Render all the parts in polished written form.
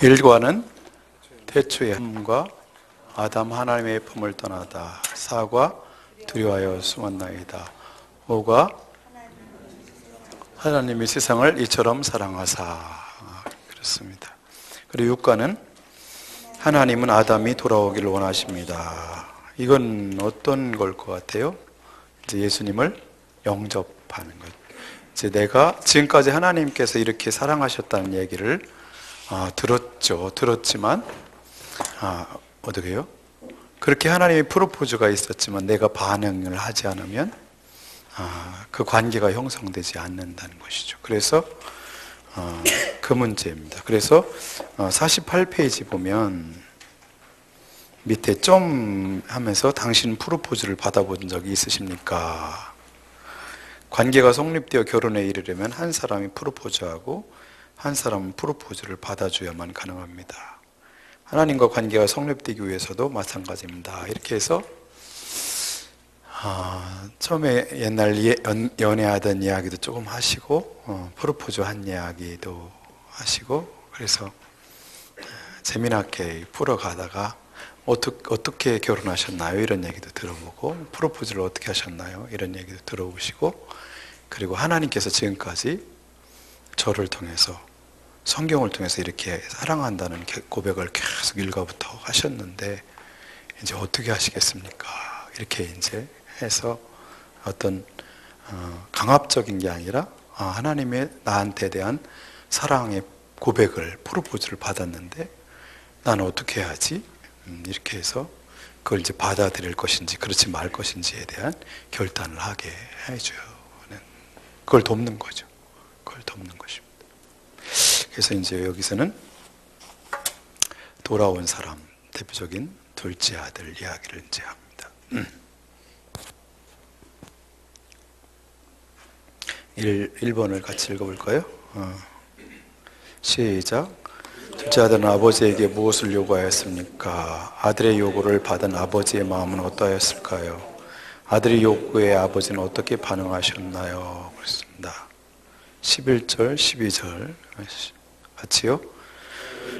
1과는 태초의 함과 아담 하나님의 품을 떠나다. 4과 두려워하여 숨었나이다. 5가 하나님이 세상을 이처럼 사랑하사. 그렇습니다. 그리고 6과는 하나님은 아담이 돌아오기를 원하십니다. 이건 어떤 걸 것 같아요? 이제 예수님을 영접하는 것. 이제 내가 지금까지 하나님께서 이렇게 사랑하셨다는 얘기를 들었지만 어떻게 해요? 그렇게 하나님의 프로포즈가 있었지만 내가 반응을 하지 않으면 그 관계가 형성되지 않는다는 것이죠. 그래서 그 문제입니다. 그래서 48페이지 보면 밑에 좀 하면서 당신 프로포즈를 받아본 적이 있으십니까? 관계가 성립되어 결혼에 이르려면 한 사람이 프로포즈하고 한 사람은 프로포즈를 받아줘야만 가능합니다. 하나님과 관계가 성립되기 위해서도 마찬가지입니다. 이렇게 해서 처음에 옛날 연애하던 이야기도 조금 하시고 프로포즈 한 이야기도 하시고 그래서 재미나게 풀어가다가 어떻게 결혼하셨나요? 이런 얘기도 들어보고 프로포즈를 어떻게 하셨나요? 이런 얘기도 들어보시고 그리고 하나님께서 지금까지 저를 통해서 성경을 통해서 이렇게 사랑한다는 고백을 계속 일과부터 하셨는데 이제 어떻게 하시겠습니까? 이렇게 이제 해서 어떤 강압적인 게 아니라 하나님의 나한테 대한 사랑의 고백을 프로포즈를 받았는데 나는 어떻게 해야지? 이렇게 해서 그걸 이제 받아들일 것인지 그렇지 말 것인지에 대한 결단을 하게 해줘요. 그걸 돕는 거죠. 그걸 돕는 것입니다. 그래서 이제 여기서는 돌아온 사람, 대표적인 둘째 아들 이야기를 이제 합니다. 1번을 같이 읽어볼까요? 시작. 둘째 아들은 아버지에게 무엇을 요구하였습니까? 아들의 요구를 받은 아버지의 마음은 어떠하였을까요? 아들의 요구에 아버지는 어떻게 반응하셨나요? 그렇습니다. 11절, 12절 같이요.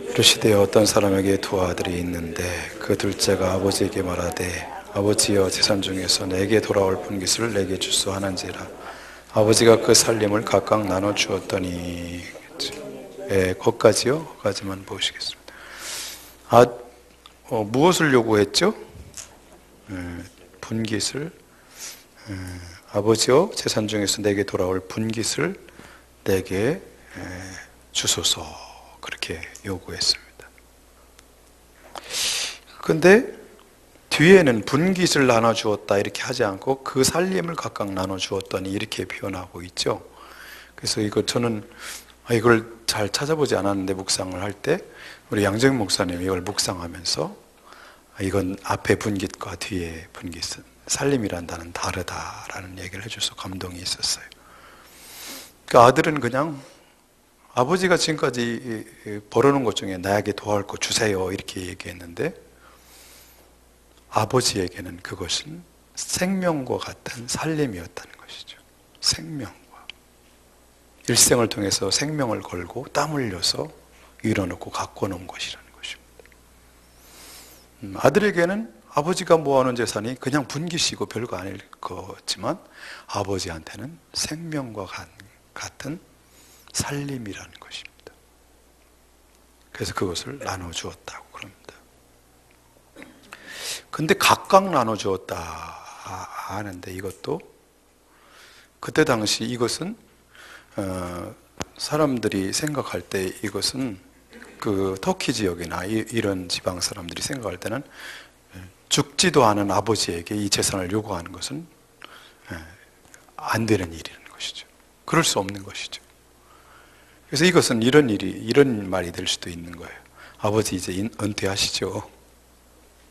이르시되 어떤 사람에게 두 아들이 있는데 그 둘째가 아버지에게 말하되 아버지여 재산 중에서 내게 돌아올 분깃을 내게 주소 하는지라. 아버지가 그 살림을 각각 나눠 주었더니 거기까지요? 거기까지만 보시겠습니다. 무엇을 요구했죠? 분깃을 아버지여 재산 중에서 내게 돌아올 분깃을 내게 주소서 그렇게 요구했습니다. 그런데 뒤에는 분깃을 나눠주었다 이렇게 하지 않고 그 살림을 각각 나눠주었더니 이렇게 표현하고 있죠. 그래서 저는 이걸 잘 찾아보지 않았는데 묵상을 할 때 우리 양정 목사님이 이걸 묵상하면서 이건 앞에 분깃과 뒤에 분깃은 살림이란 단어는 다르다라는 얘기를 해줘서 감동이 있었어요. 그러니까 아들은 그냥 아버지가 지금까지 벌어놓은 것 중에 나에게 도와줄 거 주세요 이렇게 얘기했는데 아버지에게는 그것은 생명과 같은 살림이었다는 것이죠. 생명과 일생을 통해서 생명을 걸고 땀 흘려서 일어놓고 갖고 놓은 것이라는 것입니다. 아들에게는 아버지가 모아놓은 재산이 그냥 분깃이고 별거 아닐 거지만 아버지한테는 생명과 같은 살림이라는 것입니다. 그래서 그것을 나눠주었다고 그럽니다. 근데 각각 나눠주었다 하는데 이것도 그때 당시 이것은 사람들이 생각할 때 이것은 그 터키 지역이나 이런 지방 사람들이 생각할 때는 죽지도 않은 아버지에게 이 재산을 요구하는 것은 안 되는 일이라는 것이죠. 그럴 수 없는 것이죠. 그래서 이것은 이런 말이 될 수도 있는 거예요. 아버지 이제 은퇴하시죠.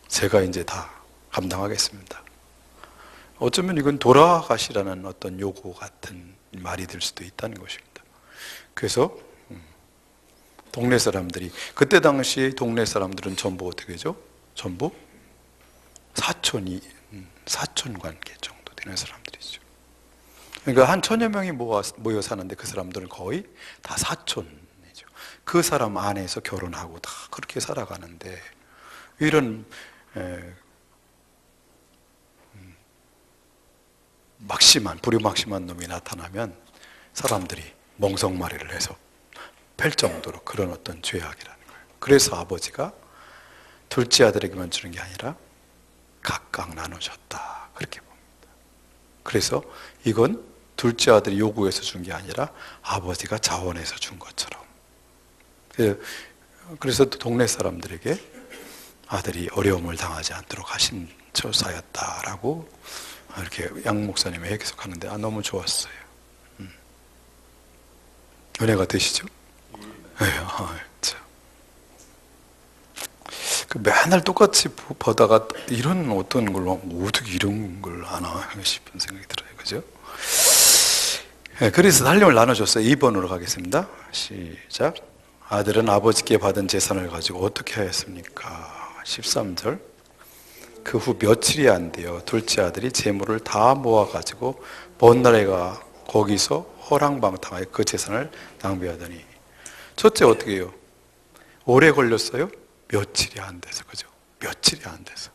제가 이제 다 감당하겠습니다. 어쩌면 이건 돌아가시라는 어떤 요구 같은 말이 될 수도 있다는 것입니다. 그래서 동네 사람들이 그때 당시 동네 사람들은 전부 어떻게 하죠? 전부 사촌 관계 정도 되는 사람들이죠. 그러니까 한 1000여 명이 모여 사는데 그 사람들은 거의 다 사촌이죠. 그 사람 안에서 결혼하고 다 그렇게 살아가는데 이런 불효막심한 놈이 나타나면 사람들이 멍석마리를 해서 팰 정도로 그런 어떤 죄악이라는 거예요. 그래서 아버지가 둘째 아들에게만 주는 게 아니라 각각 나누셨다, 그렇게 봅니다. 그래서 이건 둘째 아들이 요구해서 준 게 아니라 아버지가 자원해서 준 것처럼. 그래서 동네 사람들에게 아들이 어려움을 당하지 않도록 하신 처사였다라고 이렇게 양 목사님이 해석하는데 너무 좋았어요. 은혜가 되시죠? 네. 맨날 똑같이 보다가 이런 어떤 걸 어떻게 이런 걸 아나 싶은 생각이 들어요. 그죠? 네, 그래서 살림을 나눠줬어요. 2번으로 가겠습니다. 시작. 아들은 아버지께 받은 재산을 가지고 어떻게 하였습니까? 13절. 그 후 며칠이 안 돼요. 둘째 아들이 재물을 다 모아가지고 먼 나라에 가 거기서 허랑방탕하여 그 재산을 낭비하더니, 첫째 어떻게 해요? 오래 걸렸어요? 며칠이 안 돼서. 그죠? 며칠이 안 돼서.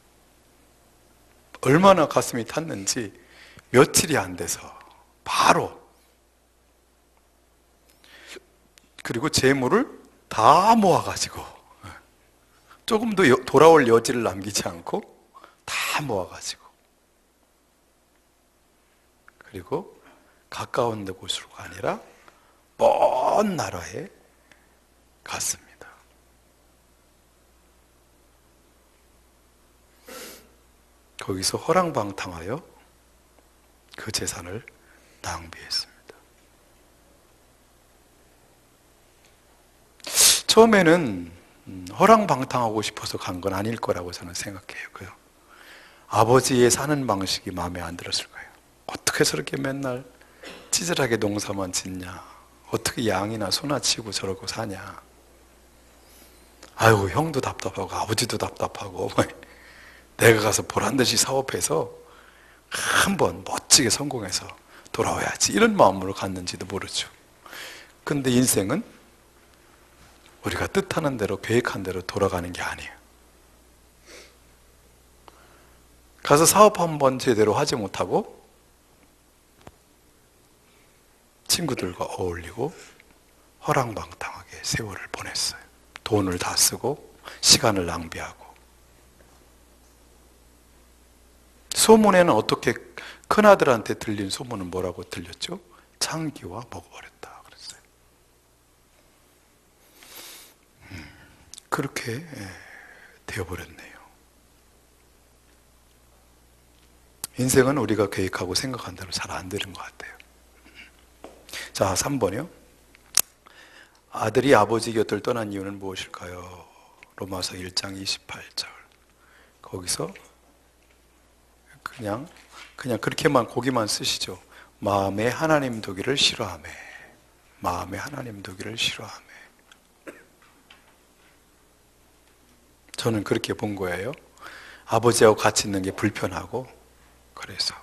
얼마나 가슴이 탔는지 며칠이 안 돼서 바로, 그리고 재물을 다 모아가지고 조금도 돌아올 여지를 남기지 않고 다 모아가지고, 그리고 가까운 데 곳으로가 아니라 먼 나라에 갔습니다. 거기서 허랑방탕하여 그 재산을 낭비했습니다. 처음에는 허랑방탕하고 싶어서 간 건 아닐 거라고 저는 생각해요. 아버지의 사는 방식이 마음에 안 들었을 거예요. 어떻게 저렇게 맨날 찌질하게 농사만 짓냐, 어떻게 양이나 소나 치고 저러고 사냐, 아이고 형도 답답하고 아버지도 답답하고 내가 가서 보란듯이 사업해서 한번 멋지게 성공해서 돌아와야지, 이런 마음으로 갔는지도 모르죠. 근데 인생은 우리가 뜻하는 대로 계획한 대로 돌아가는 게 아니에요. 가서 사업 한번 제대로 하지 못하고 친구들과 어울리고 허랑방탕하게 세월을 보냈어요. 돈을 다 쓰고 시간을 낭비하고. 소문에는 어떻게, 큰아들한테 들린 소문은 뭐라고 들렸죠? 창기와 먹어버렸다 그랬어요. 그렇게 되어버렸네요. 인생은 우리가 계획하고 생각한 대로 잘 안 되는 것 같아요. 자, 3번이요. 아들이 아버지 곁을 떠난 이유는 무엇일까요? 로마서 1장 28절. 거기서 그냥 그렇게만 고기만 쓰시죠. 마음에 하나님 두기를 싫어하며. 마음에 하나님 두기를 싫어하며. 저는 그렇게 본 거예요. 아버지하고 같이 있는 게 불편하고, 그래서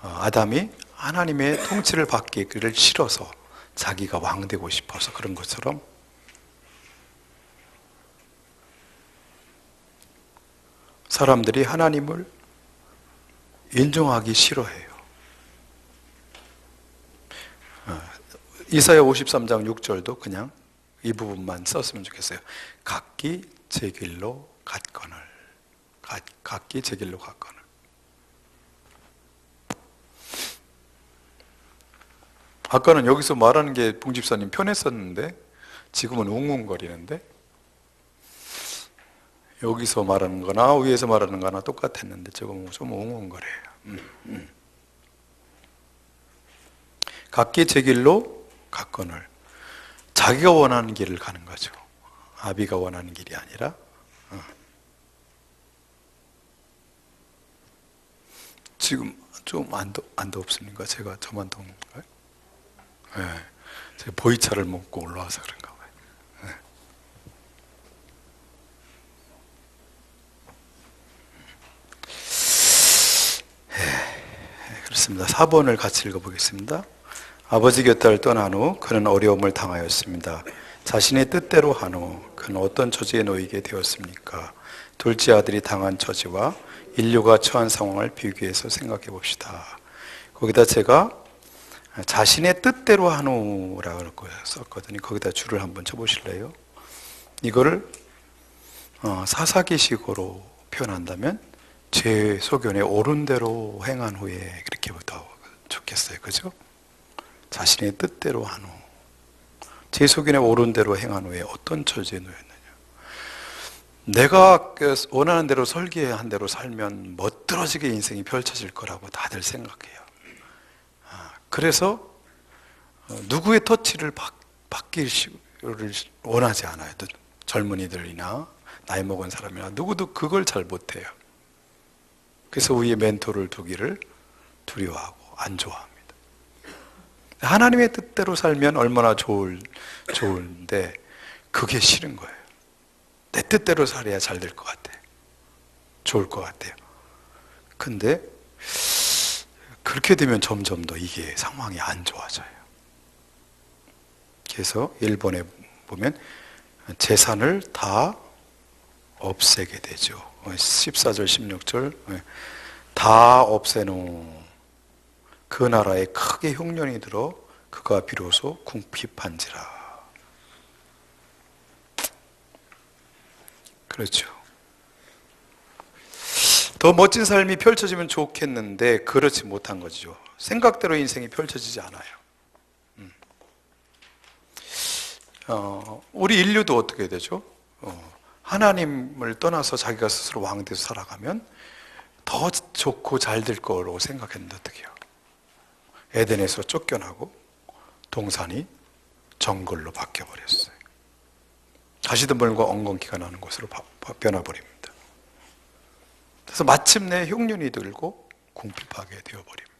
아담이 하나님의 통치를 받기를 싫어서 자기가 왕 되고 싶어서 그런 것처럼 사람들이 하나님을 인정하기 싫어해요. 이사야 53장 6절도 그냥 이 부분만 썼으면 좋겠어요. 각기 제 길로 갔거늘. 각기 제 길로 갔거늘. 아까는 여기서 말하는 게 봉집사님 편했었는데 지금은 웅웅거리는데, 여기서 말하는 거나 위에서 말하는 거나 똑같았는데 지금은 좀 웅웅거려요. 각기 제 길로 갔거늘. 자기가 원하는 길을 가는 거죠. 아비가 원하는 길이 아니라. 지금 좀 안 덥습니까? 제가 저만 더운가요? 네, 제가 보이차를 먹고 올라와서 그런가 봐요. 네. 그렇습니다. 4번을 같이 읽어보겠습니다. 아버지 곁을 떠난 후 그는 어려움을 당하였습니다. 자신의 뜻대로 한 후 그는 어떤 처지에 놓이게 되었습니까? 둘째 아들이 당한 처지와 인류가 처한 상황을 비교해서 생각해 봅시다. 거기다 제가 자신의 뜻대로 한 후라고 썼거든요. 거기다 줄을 한번 쳐보실래요? 이거를 사사기식으로 표현한다면 제 소견에 옳은 대로 행한 후에 그렇게 더 좋겠어요. 그죠? 자신의 뜻대로 한 후. 제 소견에 옳은 대로 행한 후에 어떤 처지에 놓였느냐. 내가 원하는 대로 설계한 대로 살면 멋들어지게 인생이 펼쳐질 거라고 다들 생각해요. 그래서 누구의 터치를 받기를 원하지 않아요. 젊은이들이나 나이 먹은 사람이나 누구도 그걸 잘 못해요. 그래서 위에 멘토를 두기를 두려워하고 안 좋아합니다. 하나님의 뜻대로 살면 얼마나 좋은데 그게 싫은 거예요. 내 뜻대로 살아야 잘 될 것 같아. 좋을 것 같아요. 근데 그렇게 되면 점점 더 이게 상황이 안 좋아져요. 그래서 일본에 보면 재산을 다 없애게 되죠. 14절 16절 다 없애놓은 그 나라에 크게 흉년이 들어 그가 비로소 궁핍한지라. 그렇죠. 더 멋진 삶이 펼쳐지면 좋겠는데 그렇지 못한 거죠. 생각대로 인생이 펼쳐지지 않아요. 우리 인류도 어떻게 되죠? 하나님을 떠나서 자기가 스스로 왕돼서 살아가면 더 좋고 잘 될 거라고 생각했는데 어떻게 해요? 에덴에서 쫓겨나고 동산이 정글로 바뀌어버렸어요. 가시덤불과 엉겅퀴가 나는 곳으로 변화버립니다. 그래서 마침내 흉년이 들고 궁핍하게 되어버립니다.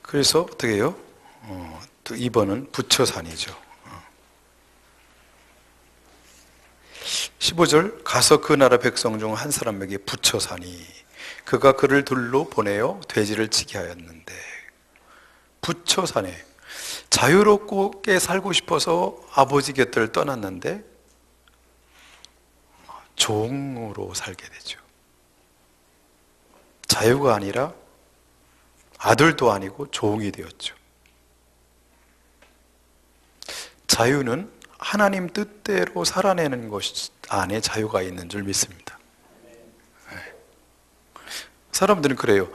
그래서 어떻게 해요? 또 2번은 부처산이죠. 15절 가서 그 나라 백성 중 한 사람에게 부처사니 그가 그를 둘로 보내어 돼지를 치게 하였는데 부처산에 자유롭게 살고 싶어서 아버지 곁을 떠났는데 종으로 살게 되죠. 자유가 아니라 아들도 아니고 종이 되었죠. 자유는 하나님 뜻대로 살아내는 것 안에 자유가 있는 줄 믿습니다. 네. 사람들은 그래요.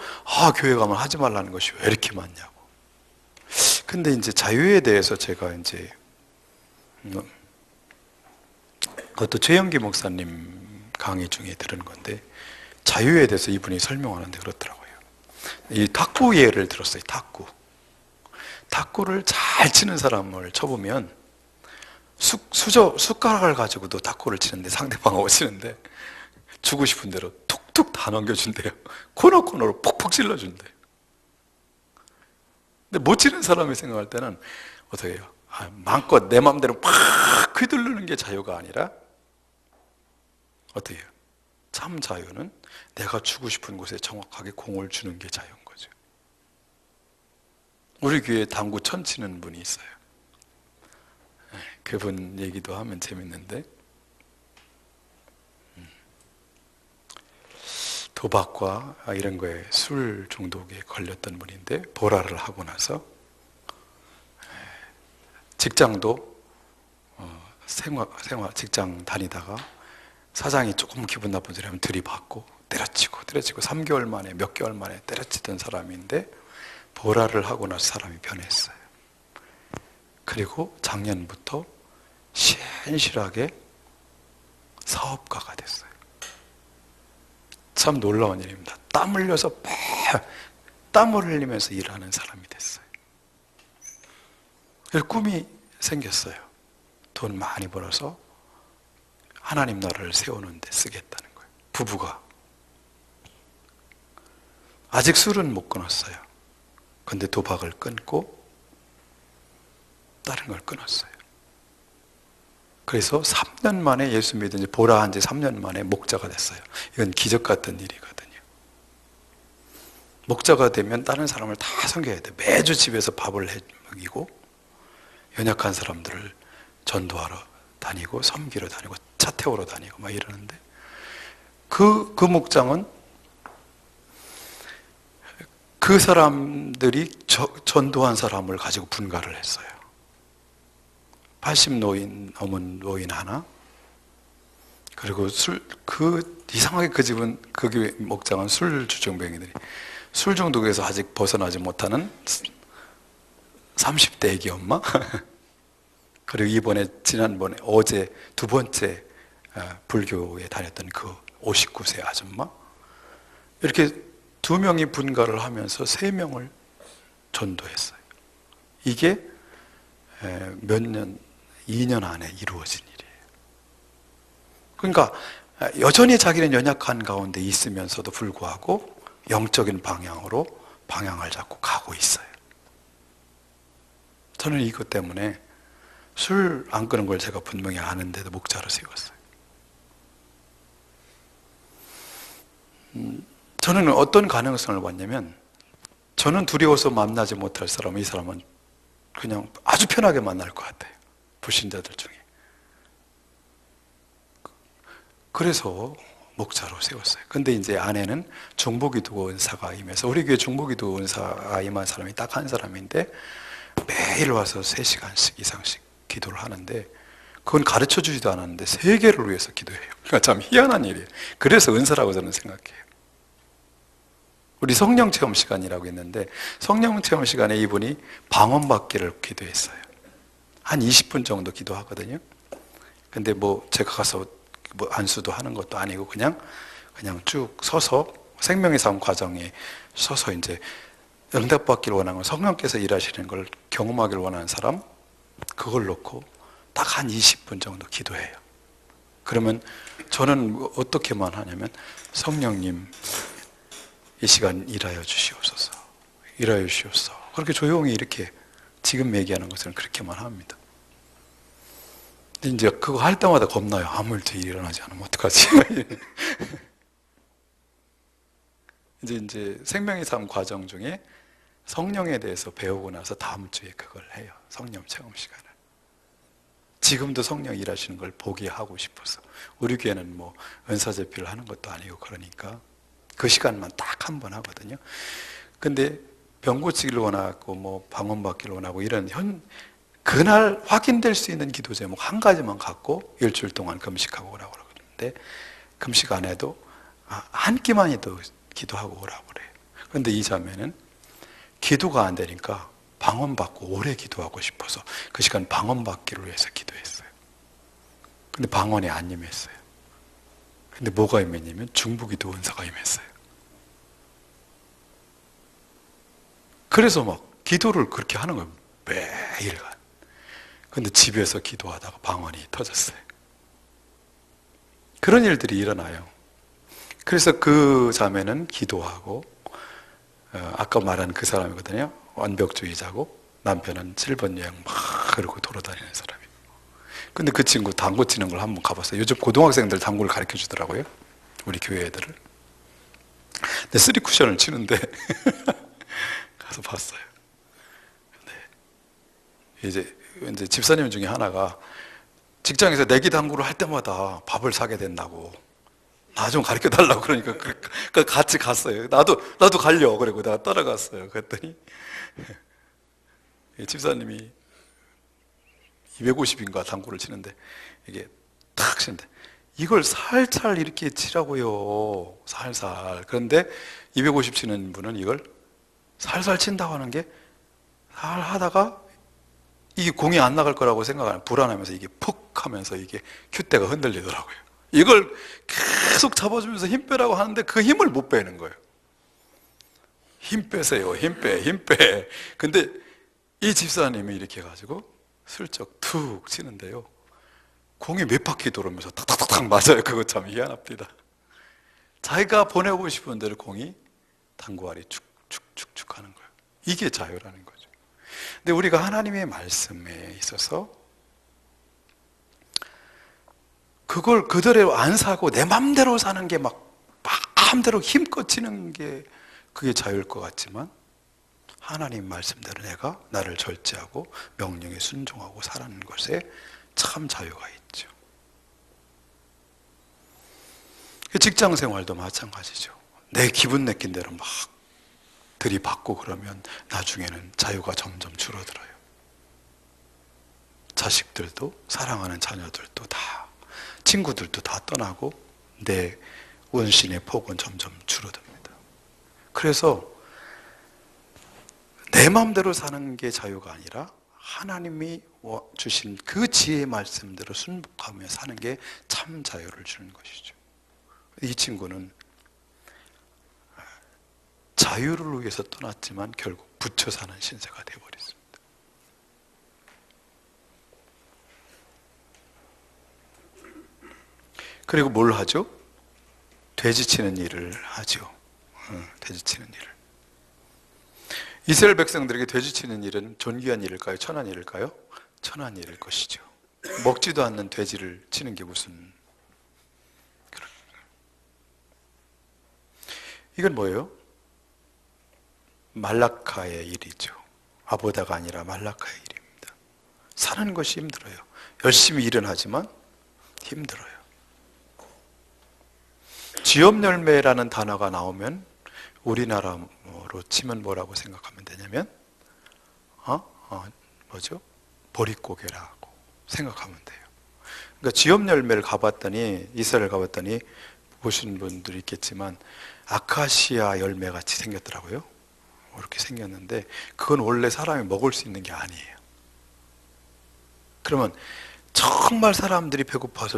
교회 가면 하지 말라는 것이 왜 이렇게 많냐고. 근데 이제 자유에 대해서 제가 이제 그것도 최영기 목사님 강의 중에 들은 건데 자유에 대해서 이분이 설명하는데 그렇더라고요. 이 탁구 예를 들었어요. 탁구를 잘 치는 사람을 쳐보면 숟가락을 가지고도 탁구를 치는데 상대방하고 치는데 주고 싶은 대로 툭툭 다 넘겨준대요. 코너로 폭폭 찔러준대요. 근데 못 치는 사람이 생각할 때는 어떻게 해요? 마음껏 내 마음대로 팍 휘두르는 게 자유가 아니라 어떻게 해요? 참 자유는 내가 주고 싶은 곳에 정확하게 공을 주는 게 자유인 거죠. 우리 교회에 당구 천 치는 분이 있어요. 그분 얘기도 하면 재밌는데 도박과 이런 거에 술 중독에 걸렸던 분인데 보라를 하고 나서 직장도 직장 다니다가 사장이 조금 기분 나쁜 소리 하면 들이받고 때려치고 3개월 만에 몇 개월 만에 때려치던 사람인데 보라를 하고 나서 사람이 변했어요. 그리고 작년부터 신실하게 사업가가 됐어요. 참 놀라운 일입니다. 땀 흘려서 땀을 흘리면서 일하는 사람이 됐어요. 꿈이 생겼어요. 돈 많이 벌어서 하나님 나라를 세우는 데 쓰겠다는 거예요. 부부가. 아직 술은 못 끊었어요. 근데 도박을 끊고 다른 걸 끊었어요. 그래서 3년 만에 예수 믿은 지 보라 한 지 3년 만에 목자가 됐어요. 이건 기적 같은 일이거든요. 목자가 되면 다른 사람을 다 섬겨야 돼. 매주 집에서 밥을 해 먹이고 연약한 사람들을 전도하러 다니고 섬기러 다니고 차 태우러 다니고 막 이러는데 그 목장은 그 사람들이 전도한 사람을 가지고 분가를 했어요. 80 넘은 노인 하나, 그리고 이상하게 그 집은, 그 목장은 술 주정뱅이들이 술 중독에서 아직 벗어나지 못하는 30대 애기 엄마, 그리고 지난번에 어제 두 번째 불교에 다녔던 그 59세 아줌마, 이렇게 2명이 분가를 하면서 3명을 전도했어요. 이게 몇 년, 2년 안에 이루어진 일이에요. 그러니까 여전히 자기는 연약한 가운데 있으면서도 불구하고 영적인 방향으로 방향을 잡고 가고 있어요. 저는 이것 때문에 술 안 끄는 걸 제가 분명히 아는데도 목자로 세웠어요. 저는 어떤 가능성을 봤냐면, 저는 두려워서 만나지 못할 사람은 이 사람은 그냥 아주 편하게 만날 것 같아요. 불신자들 중에. 그래서 목자로 세웠어요. 근데 이제 아내는 중보기도 은사가 임해서, 우리 교회 중보기도 은사가 임한 사람이 딱 한 사람인데 매일 와서 3시간씩 이상씩 기도를 하는데, 그건 가르쳐 주지도 않았는데 세계를 위해서 기도해요. 그러니까 참 희한한 일이에요. 그래서 은사라고 저는 생각해요. 우리 성령 체험 시간이라고 있는데, 성령 체험 시간에 이분이 방언받기를 기도했어요. 한 20분 정도 기도하거든요. 근데 뭐 제가 가서 뭐 안수도 하는 것도 아니고 그냥 쭉 서서 생명의 삶 과정에 서서 이제 응답받기를 원하는, 성령께서 일하시는 걸 경험하기를 원하는 사람, 그걸 놓고 딱 한 20분 정도 기도해요. 그러면 저는 어떻게만 하냐면, 성령님 이 시간 일하여 주시옵소서, 일하여 주시옵소서, 그렇게 조용히 이렇게 지금 얘기하는 것은 그렇게만 합니다. 근데 이제 그거 할 때마다 겁나요. 아무 일도 일어나지 않으면 어떡하지? 이제 생명의 삶 과정 중에 성령에 대해서 배우고 나서 다음 주에 그걸 해요. 성령 체험 시간을. 지금도 성령 일하시는 걸 보게 하고 싶어서. 우리 교회는 뭐 은사제필을 하는 것도 아니고 그러니까 그 시간만 딱 한 번 하거든요. 근데 병 고치기를 원하고 뭐 방언받기를 원하고 이런 그날 확인될 수 있는 기도 제목 한 가지만 갖고 일주일 동안 금식하고 오라고 그러는데, 금식 안 해도 한 끼만이도 기도하고 오라고 그래요. 그런데 이 자매는 기도가 안 되니까 방언받고 오래 기도하고 싶어서 그 시간 방언받기를 위해서 기도했어요. 근데 방언이 안 임했어요. 근데 뭐가 임했냐면 중보기도 은사가 임했어요. 그래서 막 기도를 그렇게 하는 거예요. 매일간. 근데 집에서 기도하다가 방언이 터졌어요. 그런 일들이 일어나요. 그래서 그 자매는 기도하고, 아까 말한 그 사람이거든요. 완벽주의자고, 남편은 7번 여행 막 그러고 돌아다니는 사람이에요. 근데 그 친구 당구 치는 걸 한번 가봤어요. 요즘 고등학생들 당구를 가르쳐 주더라고요. 우리 교회 애들을. 근데 3쿠션을 치는데 가서 봤어요. 네. 이제 집사님 중에 하나가 직장에서 내기 당구를 할 때마다 밥을 사게 된다고, 나 좀 가르쳐 달라고 그러니까 같이 갔어요. 나도 가려 그러고 내가 따라갔어요. 그랬더니 집사님이 250인가 당구를 치는데 이게 탁 치는데, 이걸 살살 이렇게 치라고요. 살살. 그런데 250 치는 분은 이걸 살살 친다고 하는 게, 살 하다가 이게 공이 안 나갈 거라고 생각하면 불안하면서 이게 푹 하면서 이게 큐대가 흔들리더라고요. 이걸 계속 잡아주면서 힘 빼라고 하는데 그 힘을 못 빼는 거예요. 힘 빼세요. 힘 빼. 근데 이 집사님이 이렇게 해가지고 슬쩍 툭 치는데요, 공이 몇 바퀴 돌으면서 탁탁탁탁 맞아요. 그거 참 희한합니다. 자기가 보내고 싶은 대로 공이 당구알이 축축축축 하는 거예요. 이게 자유라는 거죠. 근데 우리가 하나님의 말씀에 있어서 그걸 그대로 안 사고 내 맘대로 사는 게 막 마음대로 힘껏 치는 게 그게 자유일 것 같지만, 하나님 말씀대로 내가 나를 절제하고 명령에 순종하고 살아가는 것에 참 자유가 있죠. 직장 생활도 마찬가지죠. 내 기분 내킨 대로 막 들이받고 그러면 나중에는 자유가 점점 줄어들어요. 자식들도, 사랑하는 자녀들도 다, 친구들도 다 떠나고 내 원신의 폭은 점점 줄어듭니다. 그래서 내 마음대로 사는 게 자유가 아니라 하나님이 주신 그 지혜의 말씀대로 순복하며 사는 게 참 자유를 주는 것이죠. 이 친구는 자유를 위해서 떠났지만 결국 붙여 사는 신세가 되어버렸습니다. 그리고 뭘 하죠? 돼지치는 일을 하죠. 돼지치는 일을. 이스라엘 백성들에게 돼지치는 일은 존귀한 일일까요? 천한 일일까요? 천한 일일 것이죠. 먹지도 않는 돼지를 치는 게 무슨, 이건 뭐예요? 말라카의 일이죠. 아보다가 아니라 말라카의 일입니다. 사는 것이 힘들어요. 열심히 일은 하지만 힘들어요. 쥐업열매라는 단어가 나오면 우리나라로 치면 뭐라고 생각하면 되냐면 뭐죠? 보릿고개라고 생각하면 돼요. 그러니까 쥐업열매를 가봤더니, 이스라엘 가봤더니 보신 분들이 있겠지만 아카시아 열매같이 생겼더라고요. 이렇게 생겼는데 그건 원래 사람이 먹을 수 있는 게 아니에요. 그러면 정말 사람들이 배고파서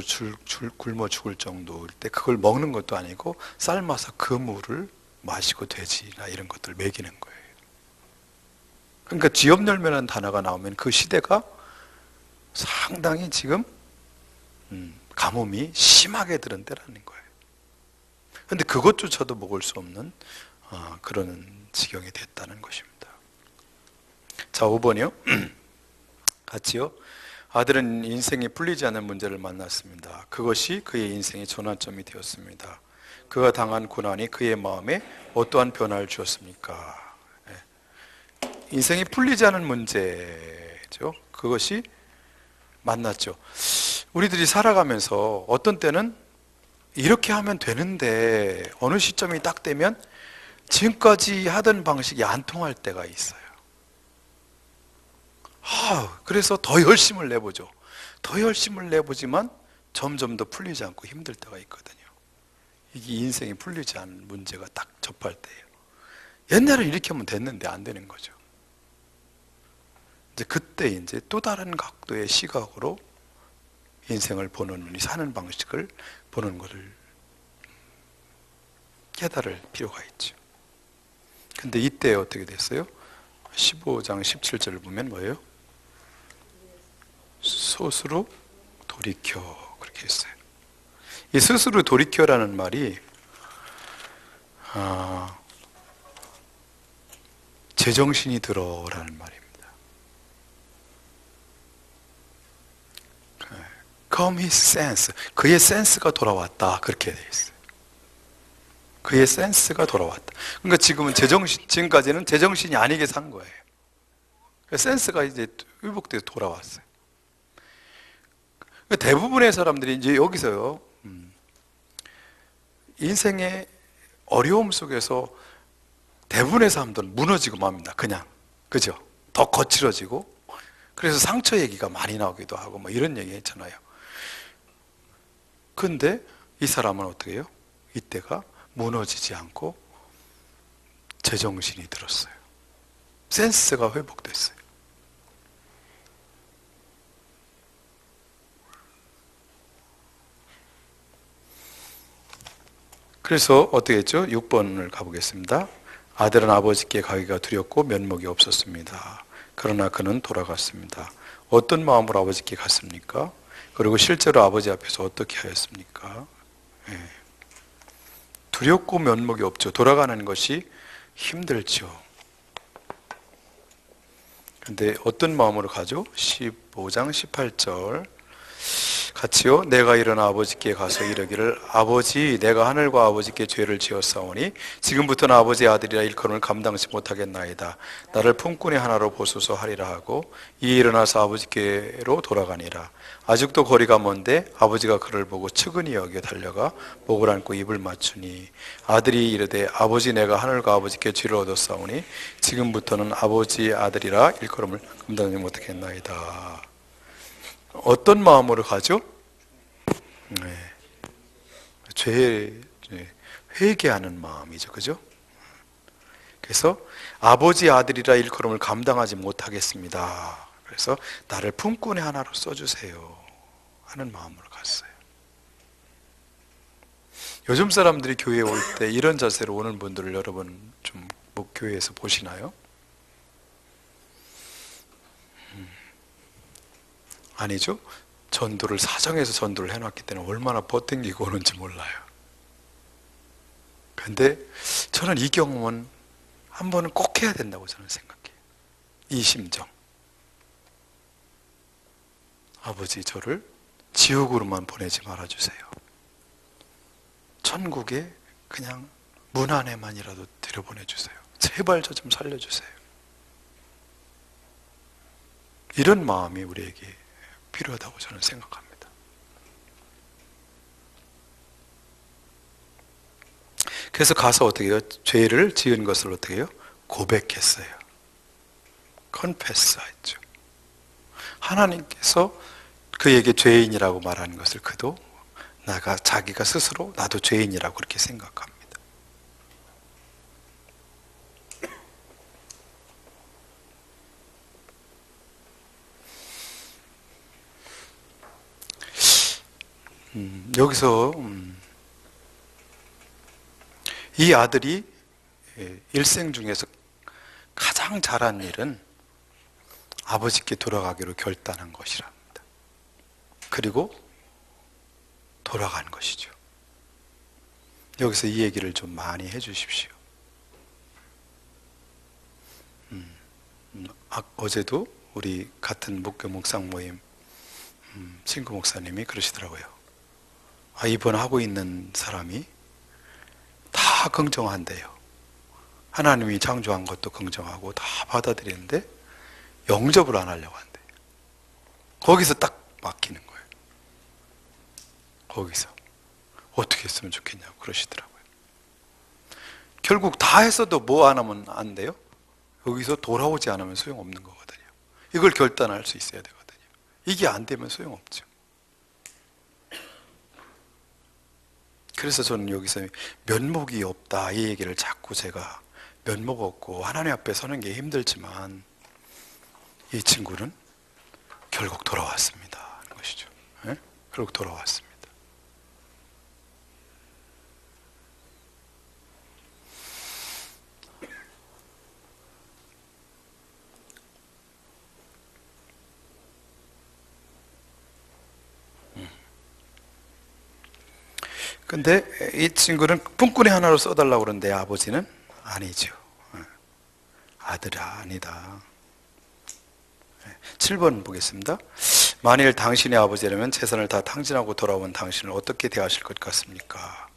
굶어 죽을 정도일 때 그걸 먹는 것도 아니고 삶아서 그 물을 마시고 돼지나 이런 것들을 먹이는 거예요. 그러니까 쥐업열매라는 단어가 나오면 그 시대가 상당히 지금 가뭄이 심하게 들은 때라는 거예요. 그런데 그것조차도 먹을 수 없는 그런 지경이 됐다는 것입니다. 자, 5번이요. 같이요. 아들은 인생이 풀리지 않는 문제를 만났습니다. 그것이 그의 인생의 전환점이 되었습니다. 그가 당한 고난이 그의 마음에 어떠한 변화를 주었습니까? 인생이 풀리지 않은 문제죠. 그것이 만났죠. 우리들이 살아가면서 어떤 때는 이렇게 하면 되는데 어느 시점이 딱 되면 지금까지 하던 방식이 안 통할 때가 있어요. 그래서 더 열심을 내보죠. 더 열심을 내보지만 점점 더 풀리지 않고 힘들 때가 있거든요. 이게 인생이 풀리지 않은 문제가 딱 접할 때예요. 옛날에 이렇게 하면 됐는데 안 되는 거죠. 이제 그때 이제 또 다른 각도의 시각으로 인생을 보는, 사는 방식을 보는 것을 깨달을 필요가 있죠. 근데 이때 어떻게 됐어요? 15장 17절을 보면 뭐예요? 스스로 돌이켜, 그렇게 했어요. 이 스스로 돌이켜라는 말이 제정신이 들어라는 말입니다. Come his sense, 그의 센스가 돌아왔다, 그렇게 되어 있어요. 그의 센스가 돌아왔다. 그러니까 지금은 지금까지는 제정신이 아니게 산 거예요. 센스가 이제 회복돼서 돌아왔어요. 대부분의 사람들이 이제 여기서요, 인생의 어려움 속에서 대부분의 사람들은 무너지고 맙니다. 그냥. 그죠? 더 거칠어지고. 그래서 상처 얘기가 많이 나오기도 하고 뭐 이런 얘기 했잖아요. 근데 이 사람은 어떻게 해요? 이때가 무너지지 않고 제정신이 들었어요. 센스가 회복됐어요. 그래서 어떻게 했죠? 6번을 가보겠습니다. 아들은 아버지께 가기가 두렵고 면목이 없었습니다. 그러나 그는 돌아갔습니다. 어떤 마음으로 아버지께 갔습니까? 그리고 실제로 아버지 앞에서 어떻게 하였습니까? 두렵고 면목이 없죠. 돌아가는 것이 힘들죠. 근데 어떤 마음으로 가죠? 15장 18절 같이요. 내가 일어나 아버지께 가서 이르기를 아버지 내가 하늘과 아버지께 죄를 지었사오니 지금부터는 아버지의 아들이라 일컬음을 감당치 못하겠나이다. 나를 품꾼의 하나로 보소서 하리라 하고 이에 일어나서 아버지께로 돌아가니라. 아직도 거리가 먼데 아버지가 그를 보고 측은히 여겨 달려가 목을 안고 입을 맞추니 아들이 이르되 아버지 내가 하늘과 아버지께 죄를 얻었사오니 지금부터는 아버지의 아들이라 일컬음을 감당치 못하겠나이다. 어떤 마음으로 가죠? 네. 회개하는 마음이죠. 그죠? 그래서 아버지 아들이라 일컬음을 감당하지 못하겠습니다. 그래서 나를 품꾼의 하나로 써주세요 하는 마음으로 갔어요. 요즘 사람들이 교회에 올 때 이런 자세로 오는 분들을 여러분 좀 교회에서 보시나요? 아니죠. 전도를 사정해서 전도를 해놨기 때문에 얼마나 버팅기고 오는지 몰라요. 근데 저는 이 경험은 한 번은 꼭 해야 된다고 저는 생각해요. 이 심정. 아버지 저를 지옥으로만 보내지 말아주세요. 천국에 그냥 문 안에만이라도 들여보내주세요. 제발 저 좀 살려주세요. 이런 마음이 우리에게 필요하다고 저는 생각합니다. 그래서 가서 어떻게 해요? 죄를 지은 것을 어떻게 해요? 고백했어요. 컨페스 했죠. 하나님께서 그에게 죄인이라고 말하는 것을 그도 자기가 스스로 나도 죄인이라고 그렇게 생각합니다. 여기서 이 아들이 일생 중에서 가장 잘한 일은 아버지께 돌아가기로 결단한 것이랍니다. 그리고 돌아간 것이죠. 여기서 이 얘기를 좀 많이 해주십시오. 어제도 우리 같은 목교 묵상 모임 친구 목사님이 그러시더라고요. 이번 하고 있는 사람이 다 긍정한대요. 하나님이 창조한 것도 긍정하고 다 받아들이는데 영접을 안 하려고 한대요. 거기서 딱 막히는 거예요. 거기서 어떻게 했으면 좋겠냐고 그러시더라고요. 결국 다 했어도 뭐 안 하면 안 돼요? 여기서 돌아오지 않으면 소용없는 거거든요. 이걸 결단할 수 있어야 되거든요. 이게 안 되면 소용없죠. 그래서 저는 여기서 면목이 없다 이 얘기를 자꾸 제가 면목 없고 하나님 앞에 서는 게 힘들지만 이 친구는 결국 돌아왔습니다 하는 것이죠. 네? 결국 돌아왔습니다. 근데 이 친구는 품꾼의 하나로 써달라고 그러는데 아버지는 아니죠. 아들아 아니다. 7번 보겠습니다. 만일 당신의 아버지라면 재산을 다 탕진하고 돌아온 당신을 어떻게 대하실 것 같습니까?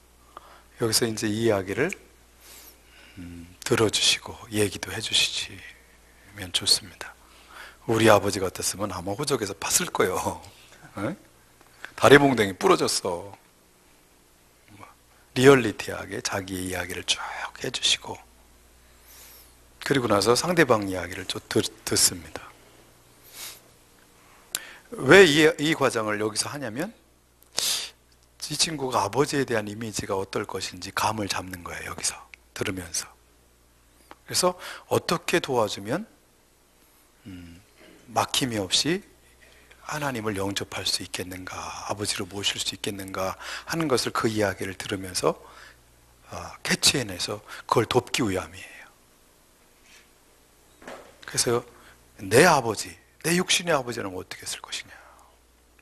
여기서 이제 이 이야기를 들어주시고 얘기도 해주시면 좋습니다. 우리 아버지 같았으면 아마 호적에서 봤을 거예요. 다리 몽둥이 부러졌어. 리얼리티하게 자기의 이야기를 쭉 해주시고 그리고 나서 상대방 이야기를 좀 듣습니다. 왜 이 과정을 여기서 하냐면 이 친구가 아버지에 대한 이미지가 어떨 것인지 감을 잡는 거예요. 여기서 들으면서. 그래서 어떻게 도와주면 막힘이 없이 하나님을 영접할 수 있겠는가, 아버지로 모실 수 있겠는가 하는 것을 그 이야기를 들으면서 캐치해내서 그걸 돕기 위함이에요. 그래서 내 아버지, 내 육신의 아버지는 어떻게 했을 것이냐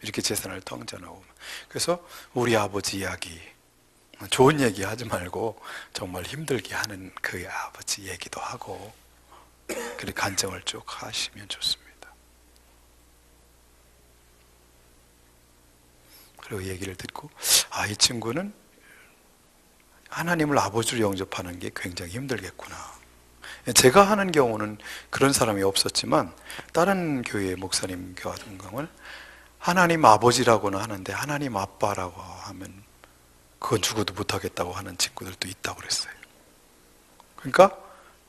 이렇게 재산을 탕진하고 그래서 우리 아버지 이야기 좋은 얘기 하지 말고 정말 힘들게 하는 그 아버지 얘기도 하고 그렇게 간증을 쭉 하시면 좋습니다. 그리고 얘기를 듣고, 이 친구는 하나님을 아버지로 영접하는 게 굉장히 힘들겠구나. 제가 하는 경우는 그런 사람이 없었지만 다른 교회 목사님 같은 경우는 하나님 아버지라고는 하는데 하나님 아빠라고 하면 그건 죽어도 못하겠다고 하는 친구들도 있다고 그랬어요. 그러니까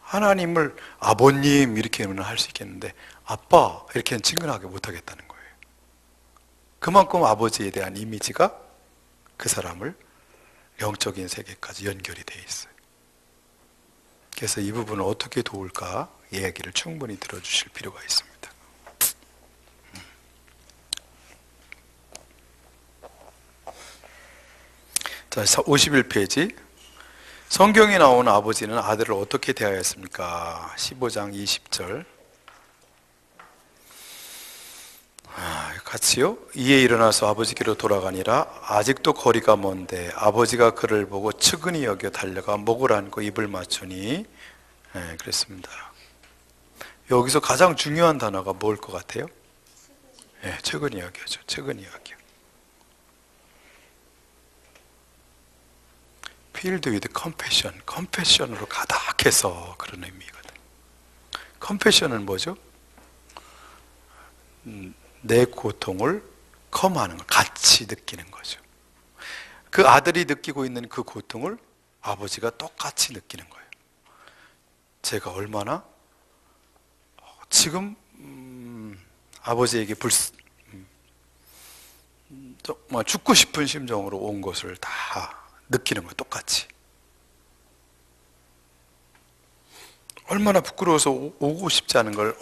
하나님을 아버님 이렇게는 할 수 있겠는데 아빠 이렇게는 친근하게 못하겠다는 거예요. 그만큼 아버지에 대한 이미지가 그 사람을 영적인 세계까지 연결이 되어 있어요. 그래서 이 부분을 어떻게 도울까 이야기를 충분히 들어주실 필요가 있습니다. 자, 51페이지. 성경에 나오는 아버지는 아들을 어떻게 대하였습니까? 15장 20절. 같이요. 이에 일어나서 아버지께로 돌아가니라. 아직도 거리가 먼데 아버지가 그를 보고 측은히 여겨 달려가 목을 안고 입을 맞추니. 그랬습니다. 여기서 가장 중요한 단어가 뭘 것 같아요? 측은히 여겨죠. 측은히 여겨. Filled with compassion. compassion으로 가득해서 그런 의미거든. compassion은 뭐죠? 내 고통을 컴하는 거, 같이 느끼는 거죠. 그 아들이 느끼고 있는 그 고통을 아버지가 똑같이 느끼는 거예요. 제가 얼마나 지금 아버지에게 정말 죽고 싶은 심정으로 온 것을 다 느끼는 거예요. 똑같이. 얼마나 부끄러워서 오고 싶지 않은 걸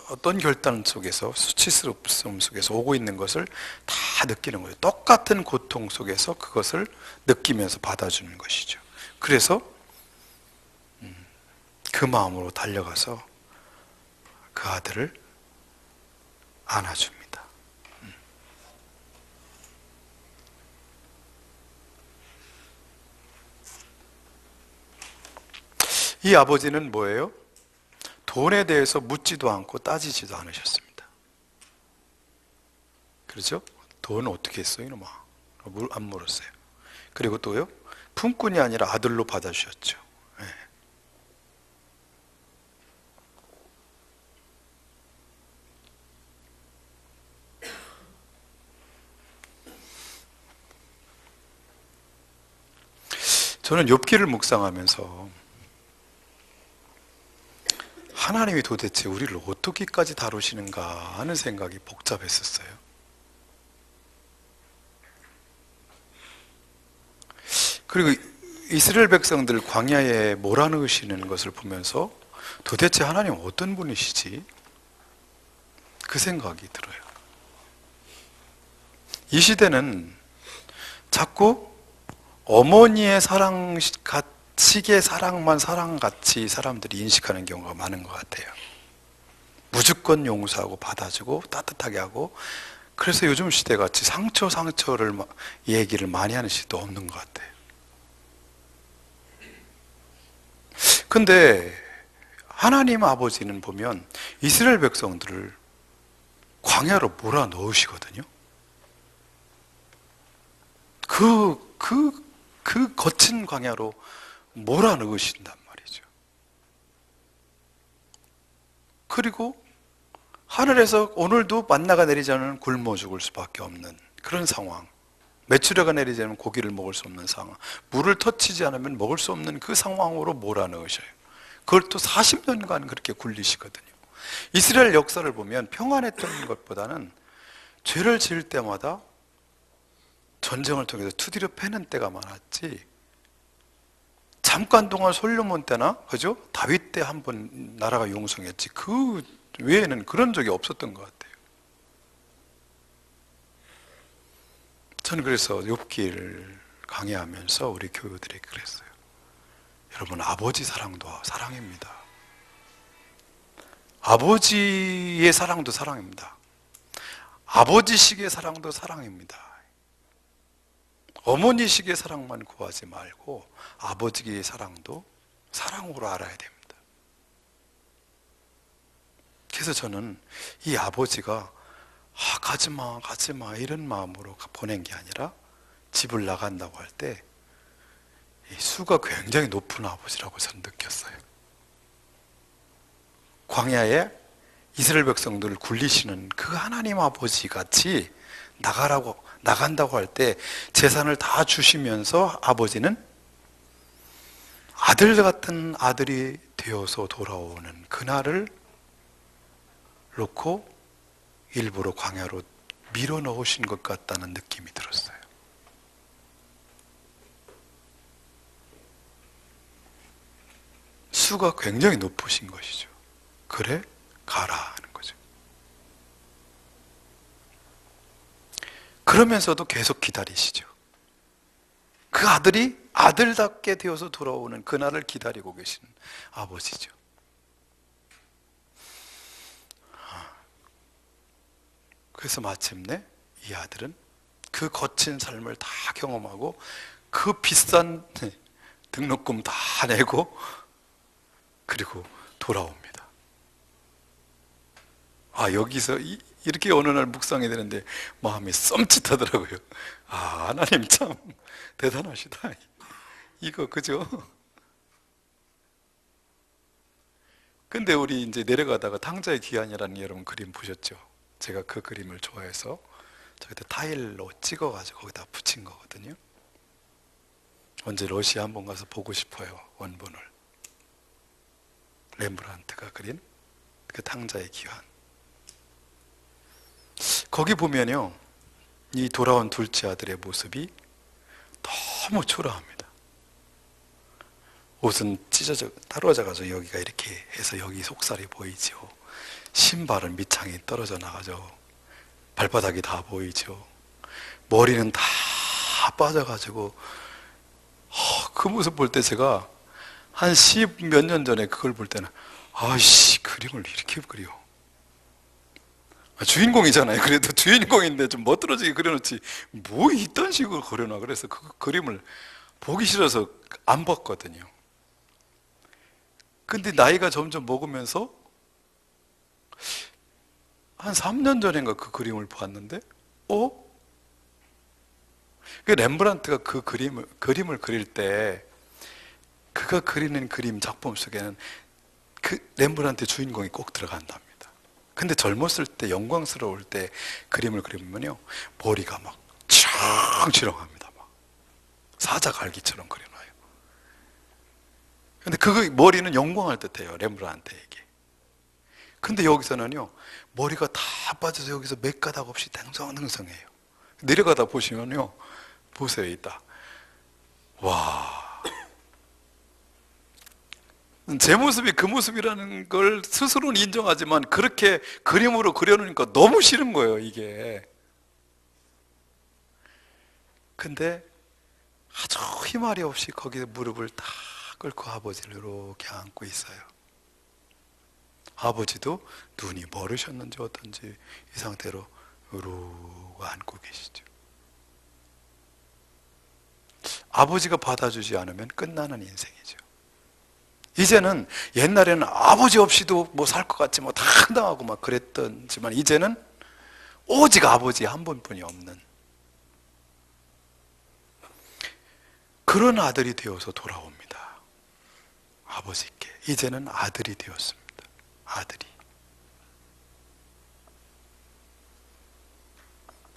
어떤 결단 속에서, 수치스럽음 속에서 오고 있는 것을 다 느끼는 거예요. 똑같은 고통 속에서 그것을 느끼면서 받아주는 것이죠. 그래서 그 마음으로 달려가서 그 아들을 안아줍니다. 이 아버지는 뭐예요? 돈에 대해서 묻지도 않고 따지지도 않으셨습니다. 그렇죠? 돈 어떻게 했어요, 이놈아? 안 물었어요. 그리고 또요, 품꾼이 아니라 아들로 받아주셨죠. 저는 욥기를 묵상하면서 하나님이 도대체 우리를 어떻게까지 다루시는가 하는 생각이 복잡했었어요. 그리고 이스라엘 백성들 광야에 몰아넣으시는 것을 보면서 도대체 하나님 어떤 분이시지? 그 생각이 들어요. 이 시대는 자꾸 어머니의 사랑 식의 사랑만 사랑같이 사람들이 인식하는 경우가 많은 것 같아요. 무조건 용서하고 받아주고 따뜻하게 하고, 그래서 요즘 시대같이 상처를 얘기를 많이 하는 시대도 없는 것 같아요. 근데 하나님 아버지는 보면 이스라엘 백성들을 광야로 몰아넣으시거든요. 그 거친 광야로 몰아넣으신단 말이죠. 그리고 하늘에서 오늘도 만나가 내리지 않으면 굶어 죽을 수밖에 없는 그런 상황, 메추려가 내리지 않으면 고기를 먹을 수 없는 상황, 물을 터치지 않으면 먹을 수 없는 그 상황으로 몰아넣으셔요. 그걸 또 40년간 그렇게 굴리시거든요. 이스라엘 역사를 보면 평안했던 것보다는 죄를 지을 때마다 전쟁을 통해서 투디려 패는 때가 많았지, 잠깐 동안 솔로몬 때나, 그죠? 다윗 때 한 번 나라가 용성했지, 그 외에는 그런 적이 없었던 것 같아요. 저는 그래서 욥기를 강의하면서 우리 교우들에게 그랬어요. 여러분, 아버지 사랑도 사랑입니다. 아버지의 사랑도 사랑입니다. 아버지식의 사랑도 사랑입니다. 어머니식의 사랑만 구하지 말고 아버지의 사랑도 사랑으로 알아야 됩니다. 그래서 저는 이 아버지가 가지마, 가지마 이런 마음으로 보낸 게 아니라 집을 나간다고 할 때 수가 굉장히 높은 아버지라고 저는 느꼈어요. 광야에 이스라엘 백성들을 굴리시는 그 하나님 아버지 같이 나간다고 할 때 재산을 다 주시면서 아버지는 아들 같은 아들이 되어서 돌아오는 그날을 놓고 일부러 광야로 밀어 넣으신 것 같다는 느낌이 들었어요. 수가 굉장히 높으신 것이죠. 그래? 가라 하는 거죠. 그러면서도 계속 기다리시죠. 그 아들이 아들답게 되어서 돌아오는 그날을 기다리고 계시는 아버지죠. 그래서 마침내 이 아들은 그 거친 삶을 다 경험하고 그 비싼 등록금 다 내고 그리고 돌아옵니다. 여기서 이렇게 어느 날 묵상이 되는데 마음이 썸짓하더라고요. 하나님 참 대단하시다. 이거 그죠? 근데 우리 이제 내려가다가 탕자의 귀환이라는 여러분 그림 보셨죠? 제가 그 그림을 좋아해서 저기다 타일로 찍어가지고 거기다 붙인 거거든요. 언제 러시아 한번 가서 보고 싶어요. 원본을. 렘브란트가 그린 그 탕자의 귀환. 거기 보면요, 이 돌아온 둘째 아들의 모습이 너무 초라합니다. 옷은 찢어져 떨어져가지고 여기가 이렇게 해서 여기 속살이 보이죠. 신발은 밑창이 떨어져 나가죠. 발바닥이 다 보이죠. 머리는 다 빠져가지고 그 모습 볼 때 제가 한 10 몇 년 전에 그걸 볼 때는 그림을 이렇게 그려. 주인공이잖아요. 그래도 주인공인데 좀 멋들어지게 그려놓지 뭐 이딴 식으로 그려놔. 그래서 그 그림을 보기 싫어서 안 봤거든요. 근데 나이가 점점 먹으면서 한 3년 전인가 그 그림을 봤는데 그 렘브란트가 그 그림을 그릴 때 그가 그리는 그림 작품 속에는 그 렘브란트의 주인공이 꼭 들어간답니다. 근데 젊었을 때 영광스러울 때 그림을 그리면요 머리가 막 치렁치렁합니다. 막 사자갈기처럼 그려놔요. 근데 그 머리는 영광을 뜻해요, 렘브란트에게. 근데 여기서는요 머리가 다 빠져서 여기서 몇 가닥 없이 댕성댕성해요. 내려가다 보시면요 보세요. 있다. 와, 제 모습이 그 모습이라는 걸 스스로는 인정하지만 그렇게 그림으로 그려놓으니까 너무 싫은 거예요, 이게. 근데 아주 힘아리 없이 거기에 무릎을 다 꿇고 아버지를 이렇게 안고 있어요. 아버지도 눈이 멀으셨는지 어떤지 이 상태로 이러고 안고 계시죠. 아버지가 받아주지 않으면 끝나는 인생이죠. 이제는 옛날에는 아버지 없이도 뭐 살 것 같지 뭐 다 당하고 막 그랬던지만 이제는 오직 아버지 한 분뿐이 없는 그런 아들이 되어서 돌아옵니다. 아버지께 이제는 아들이 되었습니다. 아들이.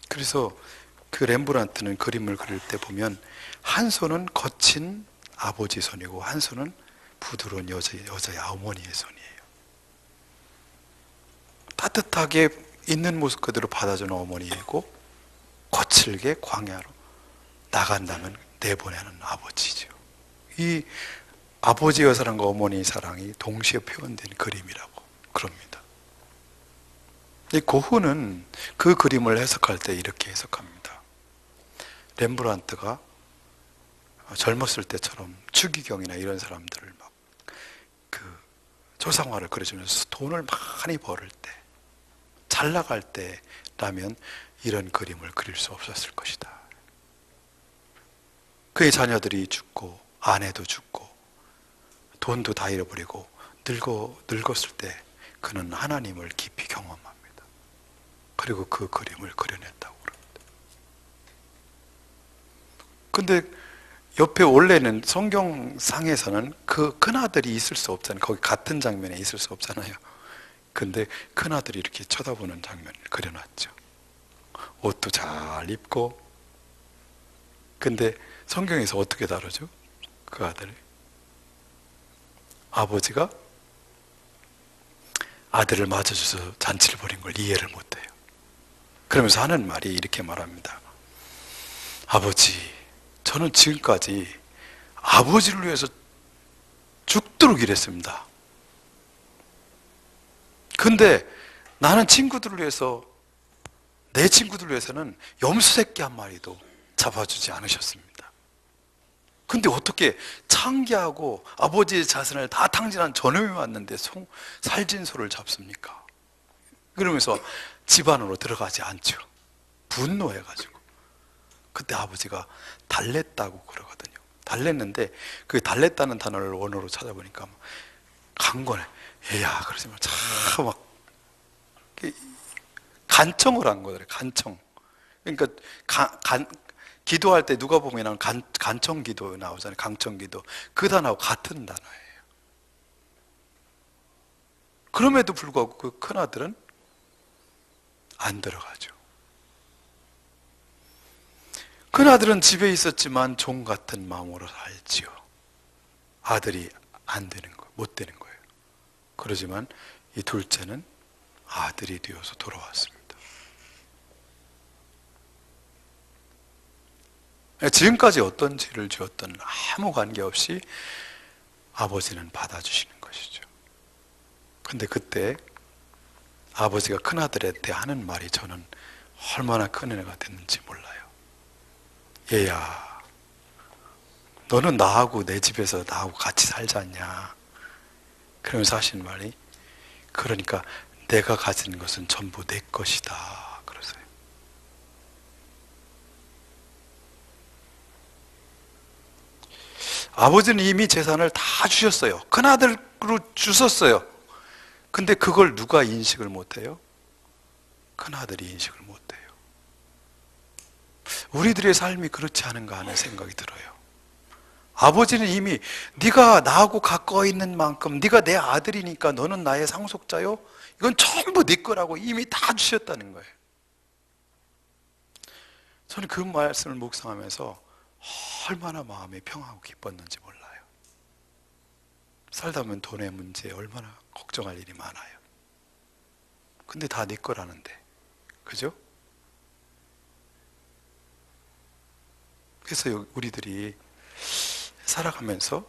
그래서 그 렘브란트는 그림을 그릴 때 보면 한 손은 거친 아버지 손이고 한 손은 부드러운 여자의 어머니의 손이에요. 따뜻하게 있는 모습 그대로 받아주는 어머니이고 거칠게 광야로 나간다면 내보내는 아버지죠. 이 아버지의 사랑과 어머니의 사랑이 동시에 표현된 그림이라고 그럽니다. 이 고흐는 그 그림을 해석할 때 이렇게 해석합니다. 렘브란트가 젊었을 때처럼 추기경이나 이런 사람들을 막 그 조상화를 그려주면서 돈을 많이 벌을 때, 잘 나갈 때라면 이런 그림을 그릴 수 없었을 것이다. 그의 자녀들이 죽고 아내도 죽고 돈도 다 잃어버리고 늙었을 때 그는 하나님을 깊이 경험합니다. 그리고 그 그림을 그려냈다고 그럽니다. 근데 옆에 원래는 성경상에서는 그 큰아들이 있을 수 없잖아요. 거기 같은 장면에 있을 수 없잖아요. 근데 큰아들이 이렇게 쳐다보는 장면을 그려놨죠. 옷도 잘 입고. 근데 성경에서 어떻게 다루죠? 그 아들이. 아버지가 아들을 맞아줘서 잔치를 벌인 걸 이해를 못해요. 그러면서 하는 말이 이렇게 말합니다. 아버지, 저는 지금까지 아버지를 위해서 죽도록 일했습니다. 근데 나는 친구들을 위해서, 내 친구들을 위해서는 염소 새끼 한 마리도 잡아주지 않으셨습니다. 근데 어떻게 창기하고 아버지의 자선을 다 탕진한 저놈이 왔는데 살진 소를 잡습니까? 그러면서 집 안으로 들어가지 않죠. 분노해가지고. 그때 아버지가 달랬다고 그러거든요. 달랬는데 그 달랬다는 단어를 원어로 찾아보니까 강권해. 얘야, 그러지 마. 참 막 간청을 한 거더래. 간청. 그러니까 기도할 때 누가 보면 간청 기도 나오잖아요. 강청 기도. 그 단어하고 같은 단어예요. 그럼에도 불구하고 그 큰아들은 안 들어가죠. 큰아들은 집에 있었지만 종 같은 마음으로 살지요. 아들이 안 되는 거예요. 못 되는 거예요. 그러지만 이 둘째는 아들이 되어서 돌아왔습니다. 지금까지 어떤 죄를 지었든 아무 관계없이 아버지는 받아주시는 것이죠. 근데 그때 아버지가 큰아들한테 하는 말이 저는 얼마나 큰 은혜가 됐는지 몰라요. 얘야, 너는 나하고 내 집에서 나하고 같이 살지 않냐? 그러면서 하시는 말이, 그러니까 내가 가진 것은 전부 내 것이다. 그러세요. 아버지는 이미 재산을 다 주셨어요. 큰아들로 주셨어요. 근데 그걸 누가 인식을 못해요? 큰아들이 인식을 못해요. 우리들의 삶이 그렇지 않은가 하는 생각이 들어요. 아버지는 이미 네가 나하고 가까이 있는 만큼 네가 내 아들이니까 너는 나의 상속자요. 이건 전부 네 거라고 이미 다 주셨다는 거예요. 저는 그 말씀을 묵상하면서 얼마나 마음이 평하고 기뻤는지 몰라요. 살다 보면 돈의 문제에 얼마나 걱정할 일이 많아요. 근데 다 네 거라는데, 그죠? 그래서 우리들이 살아가면서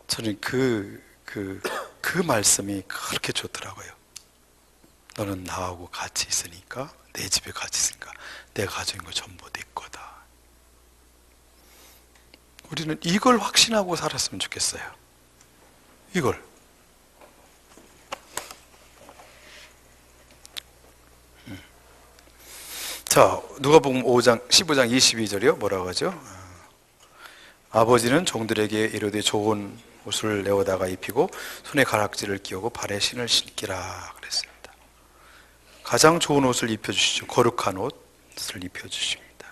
저는 그 말씀이 그렇게 좋더라고요. 너는 나하고 같이 있으니까, 내 집에 같이 있으니까 내가 가진 거 전부 네 거다. 우리는 이걸 확신하고 살았으면 좋겠어요. 이걸. 자, 누가복음 15장 22절이요. 뭐라고 하죠? 아버지는 종들에게 이르되 좋은 옷을 내어다가 입히고 손에 가락지를 끼우고 발에 신을 신기라 그랬습니다. 가장 좋은 옷을 입혀주시죠. 거룩한 옷을 입혀주십니다.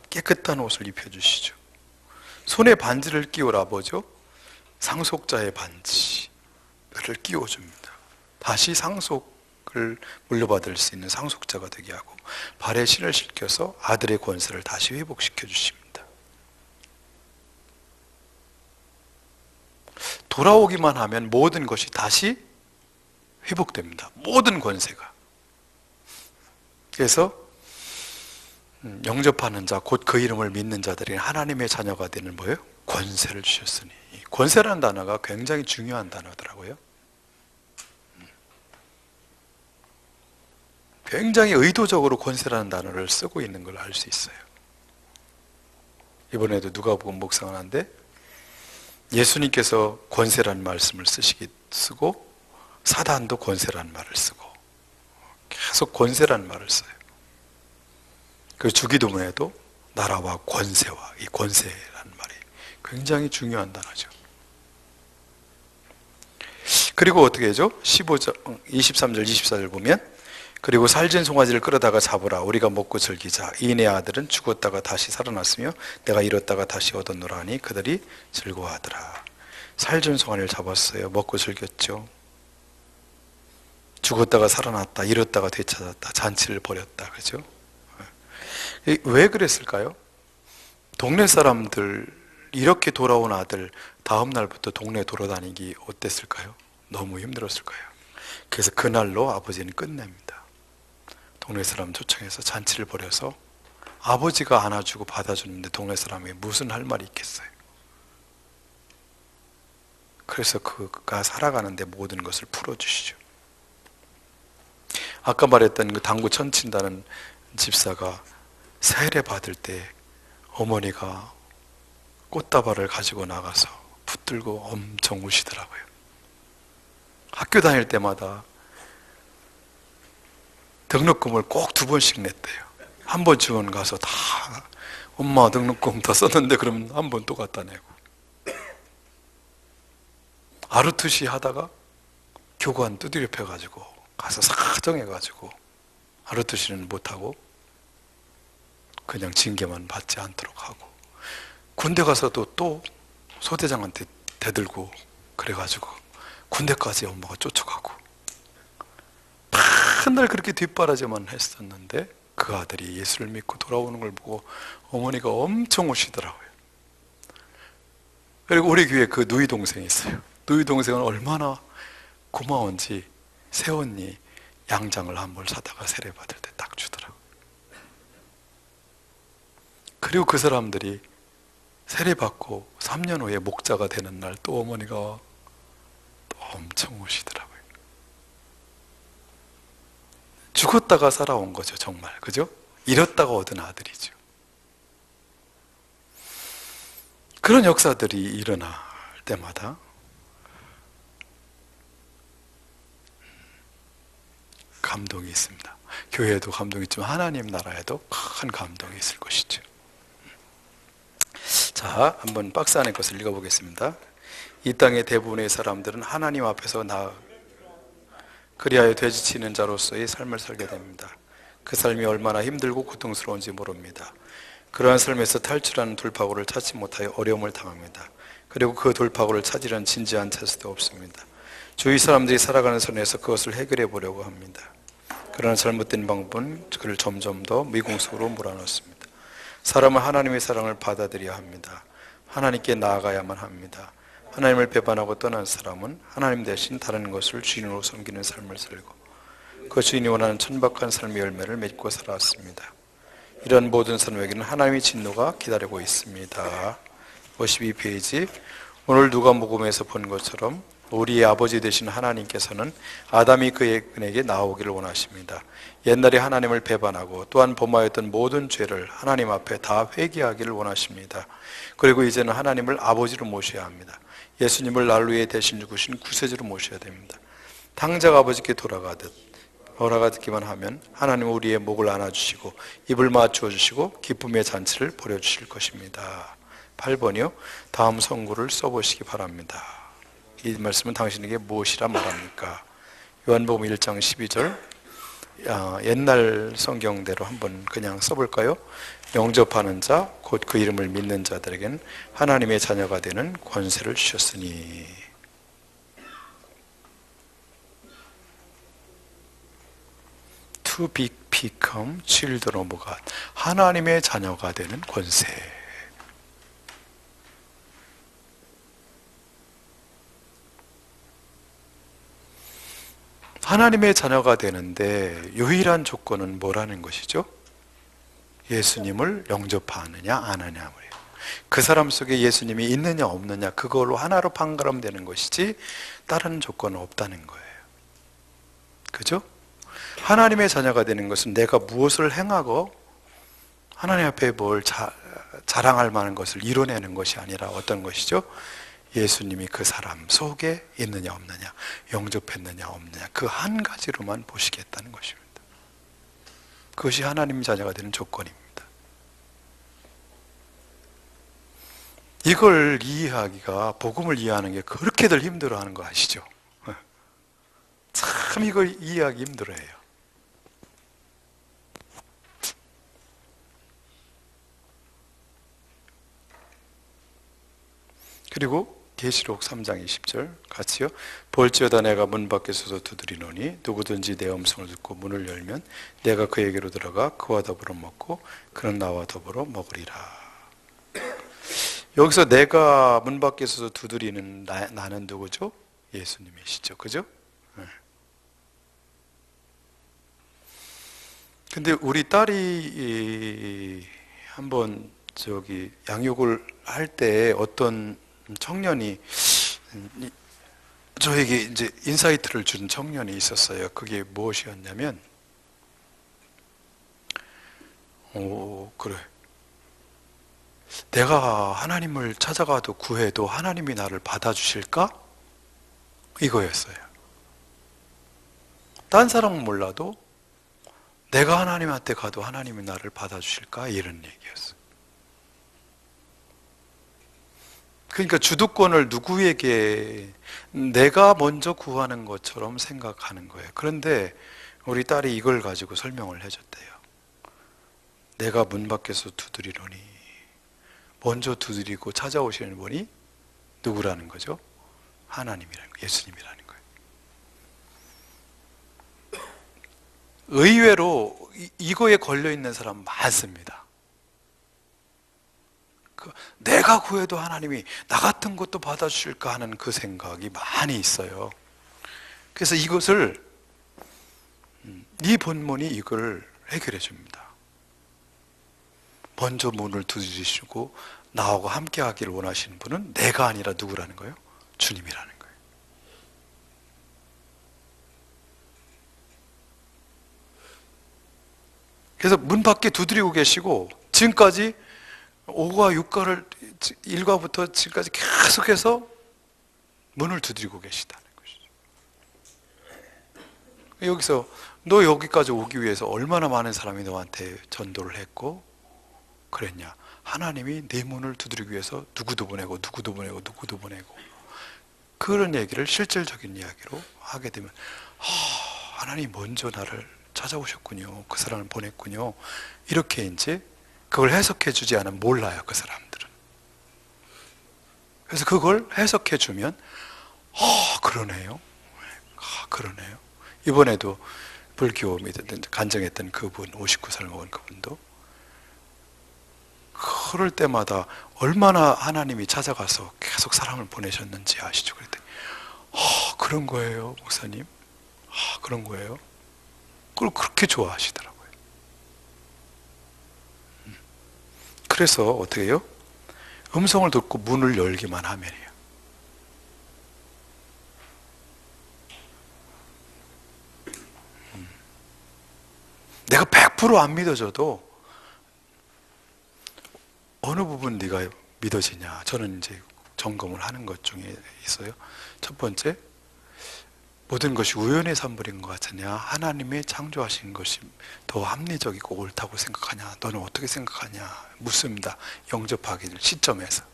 깨끗한 옷을 입혀주시죠. 손에 반지를 끼우라 뭐죠? 상속자의 반지를 끼워줍니다. 다시 상속을 물려받을 수 있는 상속자가 되게 하고 발에 신을 신겨서 아들의 권세를 다시 회복시켜 주십니다. 돌아오기만 하면 모든 것이 다시 회복됩니다. 모든 권세가. 그래서 영접하는 자, 곧 그 이름을 믿는 자들이 하나님의 자녀가 되는 뭐예요? 권세를 주셨으니. 권세라는 단어가 굉장히 중요한 단어더라고요. 굉장히 의도적으로 권세라는 단어를 쓰고 있는 걸 알 수 있어요. 이번에도 누가복음 묵상을 하는데 예수님께서 권세라는 말씀을 쓰고 사단도 권세라는 말을 쓰고 계속 권세라는 말을 써요. 그 주기도문에도 나라와 권세와 이 권세라는 말이 굉장히 중요한 단어죠. 그리고 어떻게 해죠? 15절, 23절, 24절 보면 그리고 살진 송아지를 끌어다가 잡으라. 우리가 먹고 즐기자. 이내 아들은 죽었다가 다시 살아났으며 내가 잃었다가 다시 얻었노라 하니 그들이 즐거워하더라. 살진 송아지를 잡았어요. 먹고 즐겼죠. 죽었다가 살아났다. 잃었다가 되찾았다. 잔치를 벌였다. 그죠? 왜 그랬을까요? 동네 사람들 이렇게 돌아온 아들 다음 날부터 동네 돌아다니기 어땠을까요? 너무 힘들었을 거예요. 그래서 그날로 아버지는 끝냅니다. 동네 사람 초청해서 잔치를 벌여서 아버지가 안아주고 받아주는데 동네 사람이 무슨 할 말이 있겠어요? 그래서 그가 살아가는데 모든 것을 풀어주시죠. 아까 말했던 그 당구 천 친다는 집사가 세례 받을 때 어머니가 꽃다발을 가지고 나가서 붙들고 엄청 우시더라고요. 학교 다닐 때마다 등록금을 꼭 2번씩 냈대요. 한 번 지원 가서 다 엄마 등록금 다 썼는데 그러면 한 번 또 갖다 내고, 아르투시 하다가 교관 두드려 펴가지고 가서 사정해가지고 아르투시는 못하고 그냥 징계만 받지 않도록 하고, 군대 가서도 또 소대장한테 대들고 그래가지고 군대까지 엄마가 쫓아가고 맨날 그렇게 뒷바라지만 했었는데 그 아들이 예수를 믿고 돌아오는 걸 보고 어머니가 엄청 우시더라고요. 그리고 우리 교회에 그 누이 동생이 있어요. 누이 동생은 얼마나 고마운지 새언니 양장을 한 벌 사다가 세례 받을 때 딱 주더라고요. 그리고 그 사람들이 세례 받고 3년 후에 목자가 되는 날 또 어머니가 또 엄청 우시더라고요. 죽었다가 살아온 거죠, 정말. 그죠? 잃었다가 얻은 아들이죠. 그런 역사들이 일어날 때마다 감동이 있습니다. 교회에도 감동이 있지만 하나님 나라에도 큰 감동이 있을 것이죠. 자, 한번 박스 안의 것을 읽어보겠습니다. 이 땅의 대부분의 사람들은 하나님 앞에서 그리하여 되지치는 자로서의 삶을 살게 됩니다. 그 삶이 얼마나 힘들고 고통스러운지 모릅니다. 그러한 삶에서 탈출하는 돌파구를 찾지 못하여 어려움을 당합니다. 그리고 그 돌파구를 찾으려는 진지한 태도도 없습니다. 주위 사람들이 살아가는 선에서 그것을 해결해 보려고 합니다. 그러나 잘못된 방법은 그를 점점 더 미궁속으로 몰아넣습니다. 사람은 하나님의 사랑을 받아들여야 합니다. 하나님께 나아가야만 합니다. 하나님을 배반하고 떠난 사람은 하나님 대신 다른 것을 주인으로 섬기는 삶을 살고 그 주인이 원하는 천박한 삶의 열매를 맺고 살아왔습니다. 이런 모든 사람에게는 하나님의 진노가 기다리고 있습니다. 52페이지. 오늘 누가복음에서 본 것처럼 우리의 아버지 되신 하나님께서는 아담이 그에게 나오기를 원하십니다. 옛날에 하나님을 배반하고 또한 범하였던 모든 죄를 하나님 앞에 다 회개하기를 원하십니다. 그리고 이제는 하나님을 아버지로 모셔야 합니다. 예수님을 날 위해 대신 죽으신 구세주로 모셔야 됩니다. 당자가 아버지께 돌아가기만 하면 하나님은 우리의 목을 안아주시고 입을 맞추어 주시고 기쁨의 잔치를 벌여주실 것입니다. 8번이요. 다음 성구를 써보시기 바랍니다. 이 말씀은 당신에게 무엇이라 말합니까? 요한복음 1장 12절. 옛날 성경대로 한번 그냥 써볼까요? 영접하는 자, 곧 그 이름을 믿는 자들에게는 하나님의 자녀가 되는 권세를 주셨으니. To become children of God. 하나님의 자녀가 되는 권세. 하나님의 자녀가 되는데 유일한 조건은 뭐라는 것이죠? 예수님을 영접하느냐 안 하냐. 그 사람 속에 예수님이 있느냐 없느냐, 그걸로 하나로 판가름되는 것이지 다른 조건은 없다는 거예요. 그죠? 하나님의 자녀가 되는 것은 내가 무엇을 행하고 하나님 앞에 뭘 자랑할 만한 것을 이뤄내는 것이 아니라 어떤 것이죠? 예수님이 그 사람 속에 있느냐 없느냐, 영접했느냐 없느냐, 그 한 가지로만 보시겠다는 것입니다. 그것이 하나님 자녀가 되는 조건입니다. 이걸 이해하기가, 복음을 이해하는 게 그렇게들 힘들어하는 거 아시죠? 참 이걸 이해하기 힘들어해요. 그리고 계시록 3장 20절 같이요. 볼지어다 내가 문 밖에 서서 두드리노니 누구든지 내 음성을 듣고 문을 열면 내가 그에게로 들어가 그와 더불어 먹고 그는 나와 더불어 먹으리라. 여기서 내가 문 밖에 서서 두드리는 나는 누구죠? 예수님이시죠. 그죠? 네. 근데 우리 딸이 한번 양육을 할 때 어떤 청년이 저에게 이제 인사이트를 준 청년이 있었어요. 그게 무엇이었냐면, 그래. 내가 하나님을 찾아가도 구해도 하나님이 나를 받아주실까? 이거였어요. 딴 사람은 몰라도 내가 하나님한테 가도 하나님이 나를 받아주실까? 이런 얘기였어요. 그러니까 주도권을 누구에게 내가 먼저 구하는 것처럼 생각하는 거예요. 그런데 우리 딸이 이걸 가지고 설명을 해줬대요. 내가 문 밖에서 두드리노니 먼저 두드리고 찾아오시는 분이 누구라는 거죠? 하나님이라는 거예요. 예수님이라는 거예요. 의외로 이거에 걸려있는 사람 많습니다. 내가 구해도 하나님이 나 같은 것도 받아주실까 하는 그 생각이 많이 있어요. 그래서 이것을 이 본문이 이걸 해결해 줍니다. 먼저 문을 두드리시고 나하고 함께 하기를 원하시는 분은 내가 아니라 누구라는 거예요? 주님이라는 거예요. 그래서 문 밖에 두드리고 계시고 지금까지 5과 6과를 1과부터 지금까지 계속해서 문을 두드리고 계시다는 것이죠. 여기서 너 여기까지 오기 위해서 얼마나 많은 사람이 너한테 전도를 했고 그랬냐? 하나님이 내 문을 두드리기 위해서 누구도 보내고 누구도 보내고 누구도 보내고 그런 얘기를 실질적인 이야기로 하게 되면 하나님 먼저 나를 찾아오셨군요. 그 사람을 보냈군요. 이렇게 이제 그걸 해석해 주지 않으면 몰라요, 그 사람들은. 그래서 그걸 해석해 주면 그러네요. 그러네요. 이번에도 불교 믿었던 간증했던 그분, 59살 먹은 그분도 그럴 때마다 얼마나 하나님이 찾아가서 계속 사람을 보내셨는지 아시죠? 그랬더니 그런 거예요, 목사님. 그런 거예요. 그걸 그렇게 좋아하시더라고요. 그래서 어떻게 해요? 음성을 듣고 문을 열기만 하면이에요. 내가 100% 안 믿어져도 어느 부분 네가 믿어지냐? 저는 이제 점검을 하는 것 중에 있어요. 첫 번째, 모든 것이 우연의 산물인 것 같으냐? 하나님의 창조하신 것이 더 합리적이고 옳다고 생각하냐? 너는 어떻게 생각하냐? 묻습니다. 영접하기를 시점에서.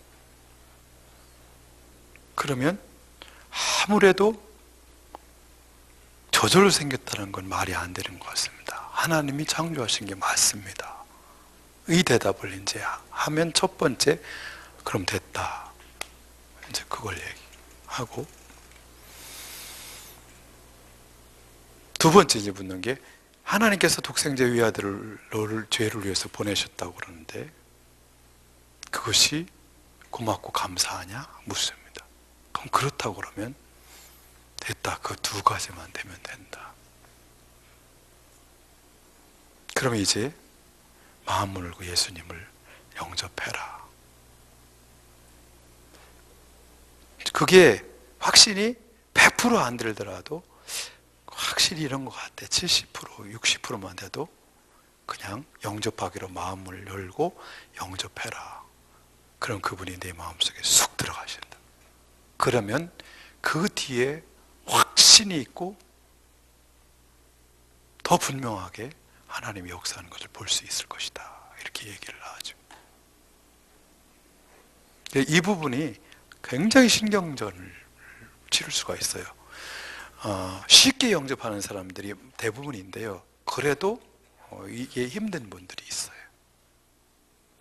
그러면 아무래도 저절로 생겼다는 건 말이 안 되는 것 같습니다. 하나님이 창조하신 게 맞습니다. 이 대답을 이제 하면 첫 번째, 그럼 됐다. 이제 그걸 얘기하고. 두 번째 이제 묻는 게 하나님께서 독생자 위아들을 너를 죄를 위해서 보내셨다고 그러는데 그것이 고맙고 감사하냐? 묻습니다. 그럼 그렇다고 그러면 됐다. 그 두 가지만 되면 된다. 그러면 이제 마음을 열고 예수님을 영접해라. 그게 확신이 100% 안 들더라도 확실히 이런 것 같아. 70%, 60%만 돼도 그냥 영접하기로 마음을 열고 영접해라. 그럼 그분이 내 마음속에 쑥 들어가신다. 그러면 그 뒤에 확신이 있고 더 분명하게 하나님이 역사하는 것을 볼 수 있을 것이다. 이렇게 얘기를 하죠. 이 부분이 굉장히 신경전을 치를 수가 있어요. 쉽게 영접하는 사람들이 대부분인데요. 그래도 이게 힘든 분들이 있어요.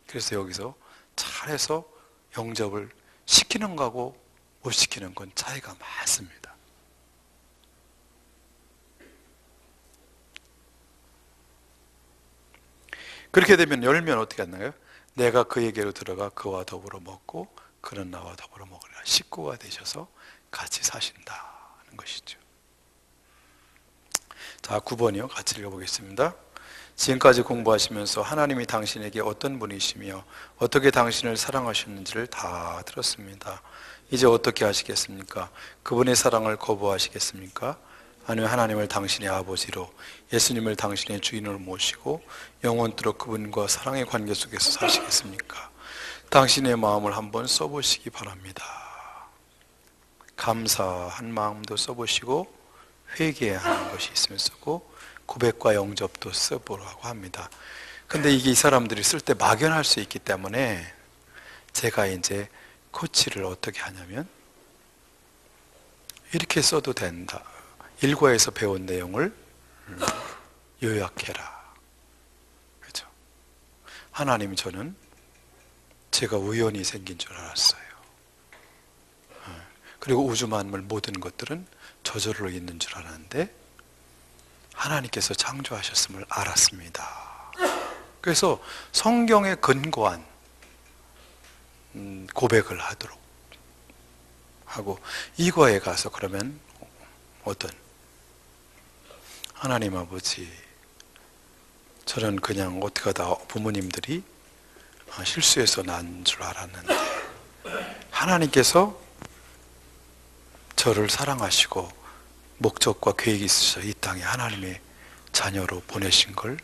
그래서 여기서 잘해서 영접을 시키는 거하고 못 시키는 건 차이가 많습니다. 그렇게 되면 열면 어떻게 하나요? 내가 그에게로 들어가 그와 더불어 먹고 그는 나와 더불어 먹으리라. 식구가 되셔서 같이 사신다는 것이죠. 자, 9번이요. 같이 읽어보겠습니다. 지금까지 공부하시면서 하나님이 당신에게 어떤 분이시며 어떻게 당신을 사랑하셨는지를 다 들었습니다. 이제 어떻게 하시겠습니까? 그분의 사랑을 거부하시겠습니까? 아니면 하나님을 당신의 아버지로, 예수님을 당신의 주인으로 모시고 영원토록 그분과 사랑의 관계 속에서 사시겠습니까? 당신의 마음을 한번 써보시기 바랍니다. 감사한 마음도 써보시고 회개하는 것이 있으면 쓰고 고백과 영접도 써보라고 합니다. 근데 이게 이 사람들이 쓸 때 막연할 수 있기 때문에 제가 이제 코치를 어떻게 하냐면 이렇게 써도 된다. 일과에서 배운 내용을 요약해라. 그렇죠? 하나님, 저는 제가 우연히 생긴 줄 알았어요. 그리고 우주 만물 모든 것들은 저절로 있는 줄 알았는데 하나님께서 창조하셨음을 알았습니다. 그래서 성경에 근거한 고백을 하도록 하고, 이거에 가서 그러면 어떤 하나님 아버지, 저는 그냥 어떻게 하다 부모님들이 실수해서 난 줄 알았는데 하나님께서 저를 사랑하시고 목적과 계획이 있으셔서 이 땅에 하나님의 자녀로 보내신 걸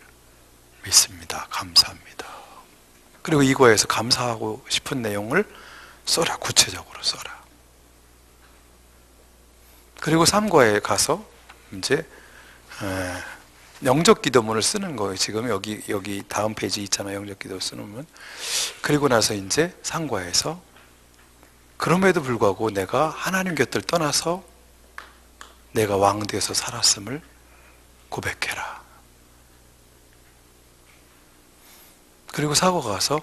믿습니다. 감사합니다. 그리고 이거에서 감사하고 싶은 내용을 써라. 구체적으로 써라. 그리고 3과에 가서 이제 영적 기도문을 쓰는 거예요. 지금 여기 다음 페이지 있잖아요. 영적 기도 쓰는. 그리고 나서 이제 3과에서 그럼에도 불구하고 내가 하나님 곁을 떠나서 내가 왕되어서 살았음을 고백해라. 그리고 4과 가서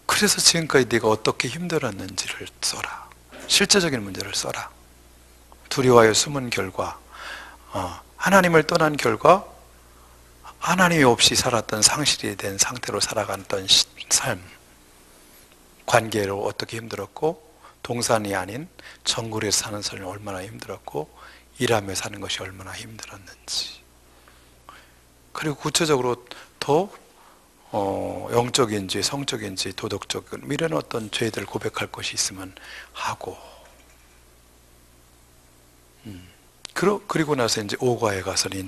그래서 지금까지 네가 어떻게 힘들었는지를 써라. 실제적인 문제를 써라. 두려워하여 숨은 결과, 하나님을 떠난 결과 하나님이 없이 살았던 상실이 된 상태로 살아갔던 삶, 관계로 어떻게 힘들었고, 동산이 아닌 정글에서 사는 삶이 얼마나 힘들었고, 일하며 사는 것이 얼마나 힘들었는지, 그리고 구체적으로 더 영적인지 성적인지 도덕적인 이런 어떤 죄들 고백할 것이 있으면 하고, 그리고 나서 이제 5과에 가서는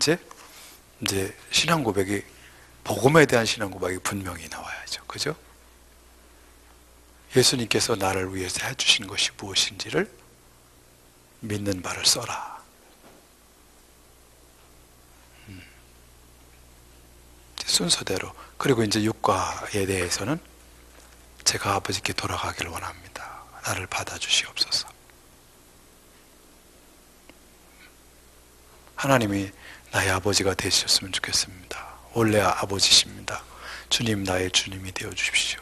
이제 신앙 고백이, 복음에 대한 신앙 고백이 분명히 나와야죠. 그죠? 예수님께서 나를 위해서 해주신 것이 무엇인지를 믿는 바를 써라. 순서대로. 그리고 이제 6과에 대해서는 제가 아버지께 돌아가기를 원합니다. 나를 받아주시옵소서. 하나님이 나의 아버지가 되셨으면 좋겠습니다. 원래 아버지십니다. 주님, 나의 주님이 되어 주십시오.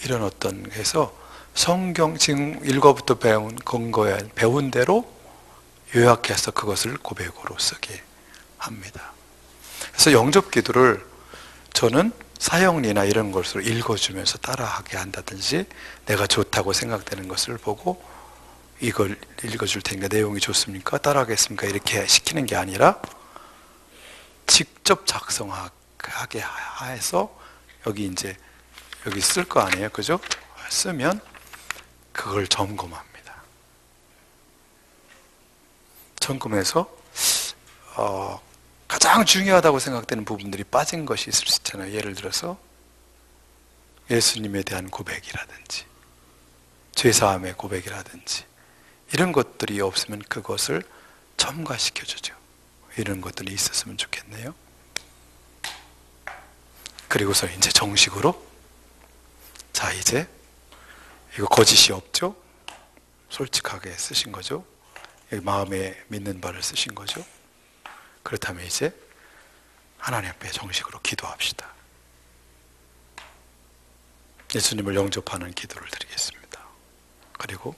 이런 어떤 해서 성경 지금 1과부터 배운 근거에 배운 대로 요약해서 그것을 고백으로 쓰게 합니다. 그래서 영접 기도를 저는 사형리나 이런 것으로 읽어주면서 따라하게 한다든지, 내가 좋다고 생각되는 것을 보고 이걸 읽어줄 테니까 내용이 좋습니까? 따라하겠습니까? 이렇게 시키는 게 아니라 직접 작성하게 해서 여기 쓸 거 아니에요, 그죠? 쓰면 그걸 점검합니다. 점검해서 가장 중요하다고 생각되는 부분들이 빠진 것이 있을 수 있잖아요. 예를 들어서 예수님에 대한 고백이라든지 죄사함의 고백이라든지 이런 것들이 없으면 그것을 첨가시켜주죠. 이런 것들이 있었으면 좋겠네요. 그리고서 이제 정식으로, 자, 이제 이거 거짓이 없죠? 솔직하게 쓰신 거죠? 마음에 믿는 바를 쓰신 거죠. 그렇다면 이제 하나님 앞에 정식으로 기도합시다. 예수님을 영접하는 기도를 드리겠습니다. 그리고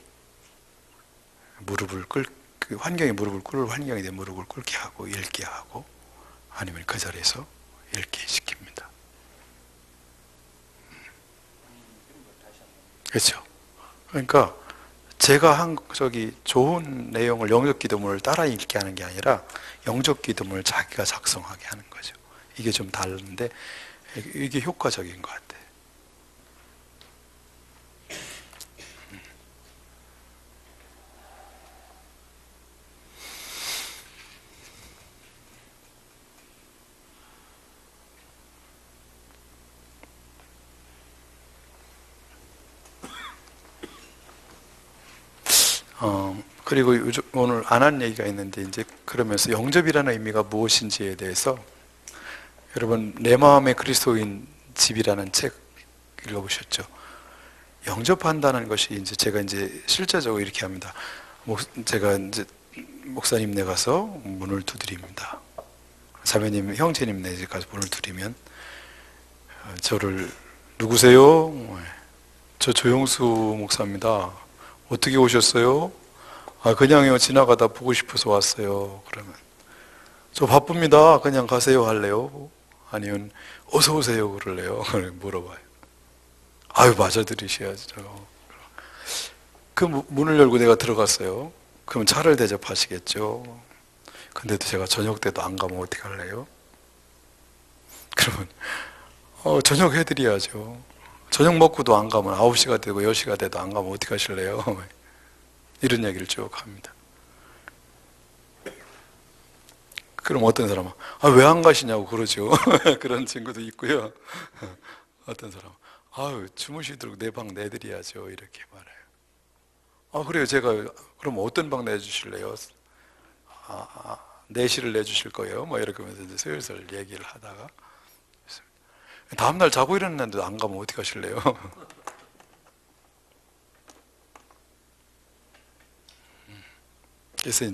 그 환경에 무릎을 꿇을 환경에 내 무릎을 꿇게 하고 읽게 하고, 아니면 그 자리에서 읽게 시킵니다. 그렇죠. 그러니까 제가 좋은 내용을 영접 기도문을 따라 읽게 하는 게 아니라 영접 기도문을 자기가 작성하게 하는 거죠. 이게 좀 다른데 이게 효과적인 것 같아요. 그리고 오늘 안 한 얘기가 있는데, 이제 그러면서 영접이라는 의미가 무엇인지에 대해서, 여러분 내 마음의 그리스도인 집이라는 책 읽어보셨죠? 영접한다는 것이 제가 실제적으로 이렇게 합니다. 제가 목사님네 가서 문을 두드립니다. 자매님, 형제님네 집 가서 문을 두드리면 저를 누구세요? 저 조영수 목사입니다. 어떻게 오셨어요? 그냥요, 지나가다 보고 싶어서 왔어요. 그러면 저 바쁩니다. 그냥 가세요 할래요? 아니면 어서 오세요 그럴래요? 물어봐요. 맞아들이셔야죠. 그 문을 열고 내가 들어갔어요. 그럼 차를 대접하시겠죠. 근데도 제가 저녁 때도 안 가면 어떻게 할래요? 그러면 저녁 해드려야죠. 저녁 먹고도 안 가면 9시가 되고 10시가 돼도 안 가면 어떻게 하실래요? 이런 얘기를 쭉 합니다. 그럼 어떤 사람은 왜 안 가시냐고 그러죠. 그런 친구도 있고요. 어떤 사람은 주무시도록 내 방 내드려야죠, 이렇게 말해요. 그래요. 제가 그럼 어떤 방 내주실래요? 내시를 내주실 거예요? 이렇게 하면서 이제 슬슬 얘기를 하다가, 다음날 자고 일어났는데도 안 가면 어떻게 하실래요? 그래서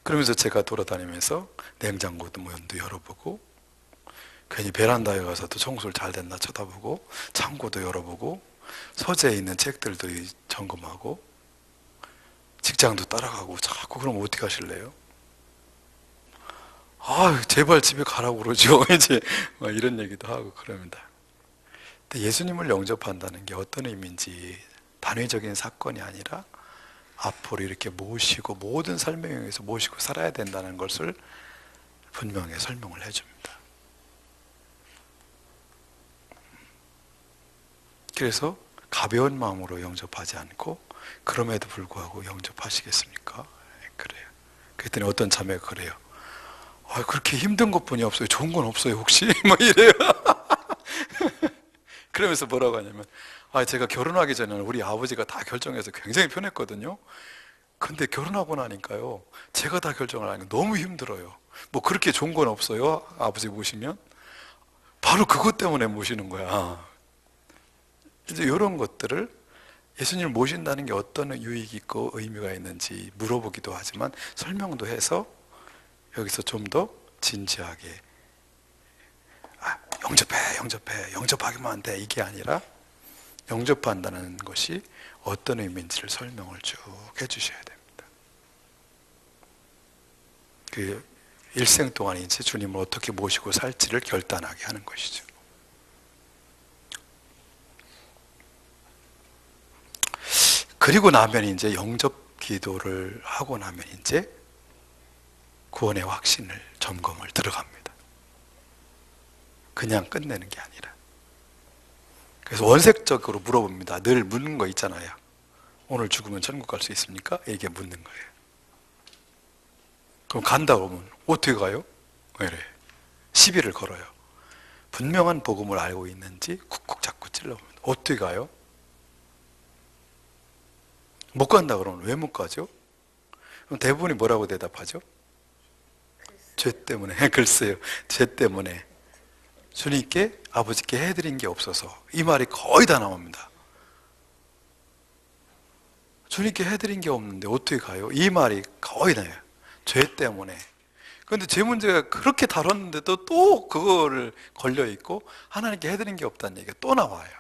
그러면서 제가 돌아다니면서 냉장고도 문도 열어보고, 괜히 베란다에 가서도 청소를 잘 됐나 쳐다보고, 창고도 열어보고, 서재에 있는 책들도 점검하고, 직장도 따라가고, 자꾸 그러면 어떻게 하실래요? 제발 집에 가라고 그러죠. 이런 얘기도 하고 그럽니다. 근데 예수님을 영접한다는 게 어떤 의미인지, 단회적인 사건이 아니라 앞으로 이렇게 모시고 모든 삶의 영역에서 모시고 살아야 된다는 것을 분명히 설명을 해줍니다. 그래서 가벼운 마음으로 영접하지 않고, 그럼에도 불구하고 영접하시겠습니까? 그래요. 그랬더니 어떤 자매가 그래요. 그렇게 힘든 것뿐이 없어요. 좋은 건 없어요 혹시? 이래요. 그러면서 뭐라고 하냐면, 제가 결혼하기 전에는 우리 아버지가 다 결정해서 굉장히 편했거든요. 근데 결혼하고 나니까요, 제가 다 결정을 하니까 너무 힘들어요. 그렇게 좋은 건 없어요. 아버지 모시면 바로 그것 때문에 모시는 거야. 이제 이런 것들을, 예수님을 모신다는 게 어떤 유익이 있고 의미가 있는지 물어보기도 하지만, 설명도 해서 여기서 좀 더 진지하게, 영접하기만 하면 돼, 이게 아니라 영접한다는 것이 어떤 의미인지를 설명을 쭉 해주셔야 됩니다. 그 일생 동안 이제 주님을 어떻게 모시고 살지를 결단하게 하는 것이죠. 그리고 나면 이제 영접 기도를 하고 나면 이제 구원의 확신을, 점검을 들어갑니다. 그냥 끝내는 게 아니라. 그래서 원색적으로 물어봅니다. 늘 묻는 거 있잖아요. 오늘 죽으면 천국 갈 수 있습니까? 이렇게 묻는 거예요. 그럼 간다고 하면 어떻게 가요? 왜 이래? 시비를 걸어요. 분명한 복음을 알고 있는지 쿡쿡 자꾸 찔러봅니다. 어떻게 가요? 못 간다 그러면 왜 못 가죠? 그럼 대부분이 뭐라고 대답하죠? 죄 때문에. 글쎄요, 죄 때문에. 주님께, 아버지께 해드린 게 없어서. 이 말이 거의 다 나옵니다. 주님께 해드린 게 없는데 어떻게 가요? 이 말이 거의 나요. 죄 때문에. 그런데 제 문제가 그렇게 다뤘는데도 또 그거를 걸려있고 하나님께 해드린 게 없다는 얘기가 또 나와요.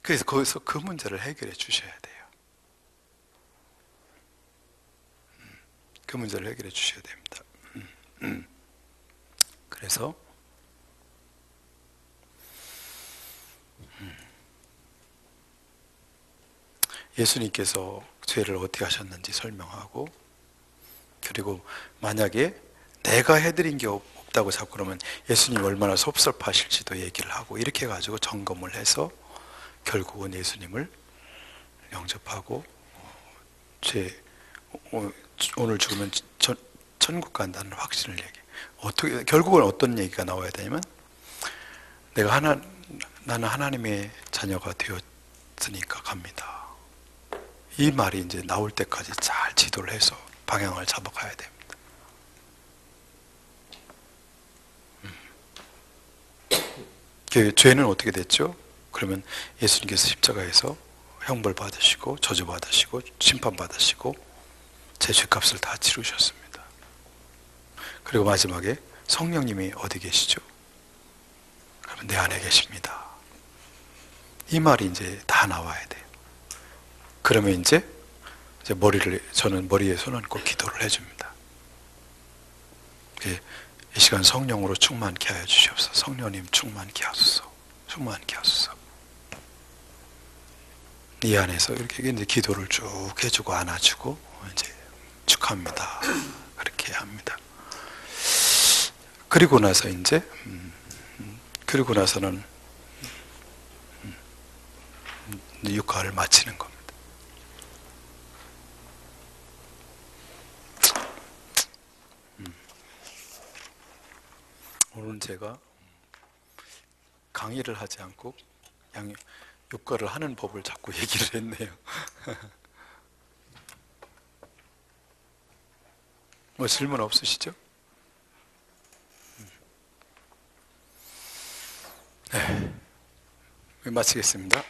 그래서 거기서 그 문제를 해결해 주셔야 돼요. 그 문제를 해결해 주셔야 됩니다. 그래서 예수님께서 죄를 어떻게 하셨는지 설명하고, 그리고 만약에 내가 해드린 게 없다고 자꾸 그러면 예수님이 얼마나 섭섭하실지도 얘기를 하고, 이렇게 해가지고 점검을 해서 결국은 예수님을 영접하고 오늘 죽으면 천국 간다는 확신을 얘기. 어떻게 결국은 어떤 얘기가 나와야 되냐면, 나는 하나님의 자녀가 되었으니까 갑니다. 이 말이 이제 나올 때까지 잘 지도를 해서 방향을 잡아가야 됩니다. 죄는 어떻게 됐죠? 그러면 예수님께서 십자가에서 형벌 받으시고 저주 받으시고 심판 받으시고 제 죄값을 다 치르셨습니다. 그리고 마지막에 성령님이 어디 계시죠? 그러면 내 안에 계십니다. 이 말이 이제 다 나와야 돼요. 그러면 이제 저는 머리에 손 얹고 기도를 해줍니다. 이 시간 성령으로 충만케 하여 주시옵소서. 성령님 충만케 하소서. 충만케 하소서. 이 안에서 이렇게 이제 기도를 쭉 해주고 안아주고 이제 축하합니다. 그렇게 합니다. 그리고 나서 이제 그리고 나서는 육가를 마치는 겁니다. 오늘 제가 강의를 하지 않고 육가를 하는 법을 자꾸 얘기를 했네요. 뭐 질문 없으시죠? 네, 마치겠습니다.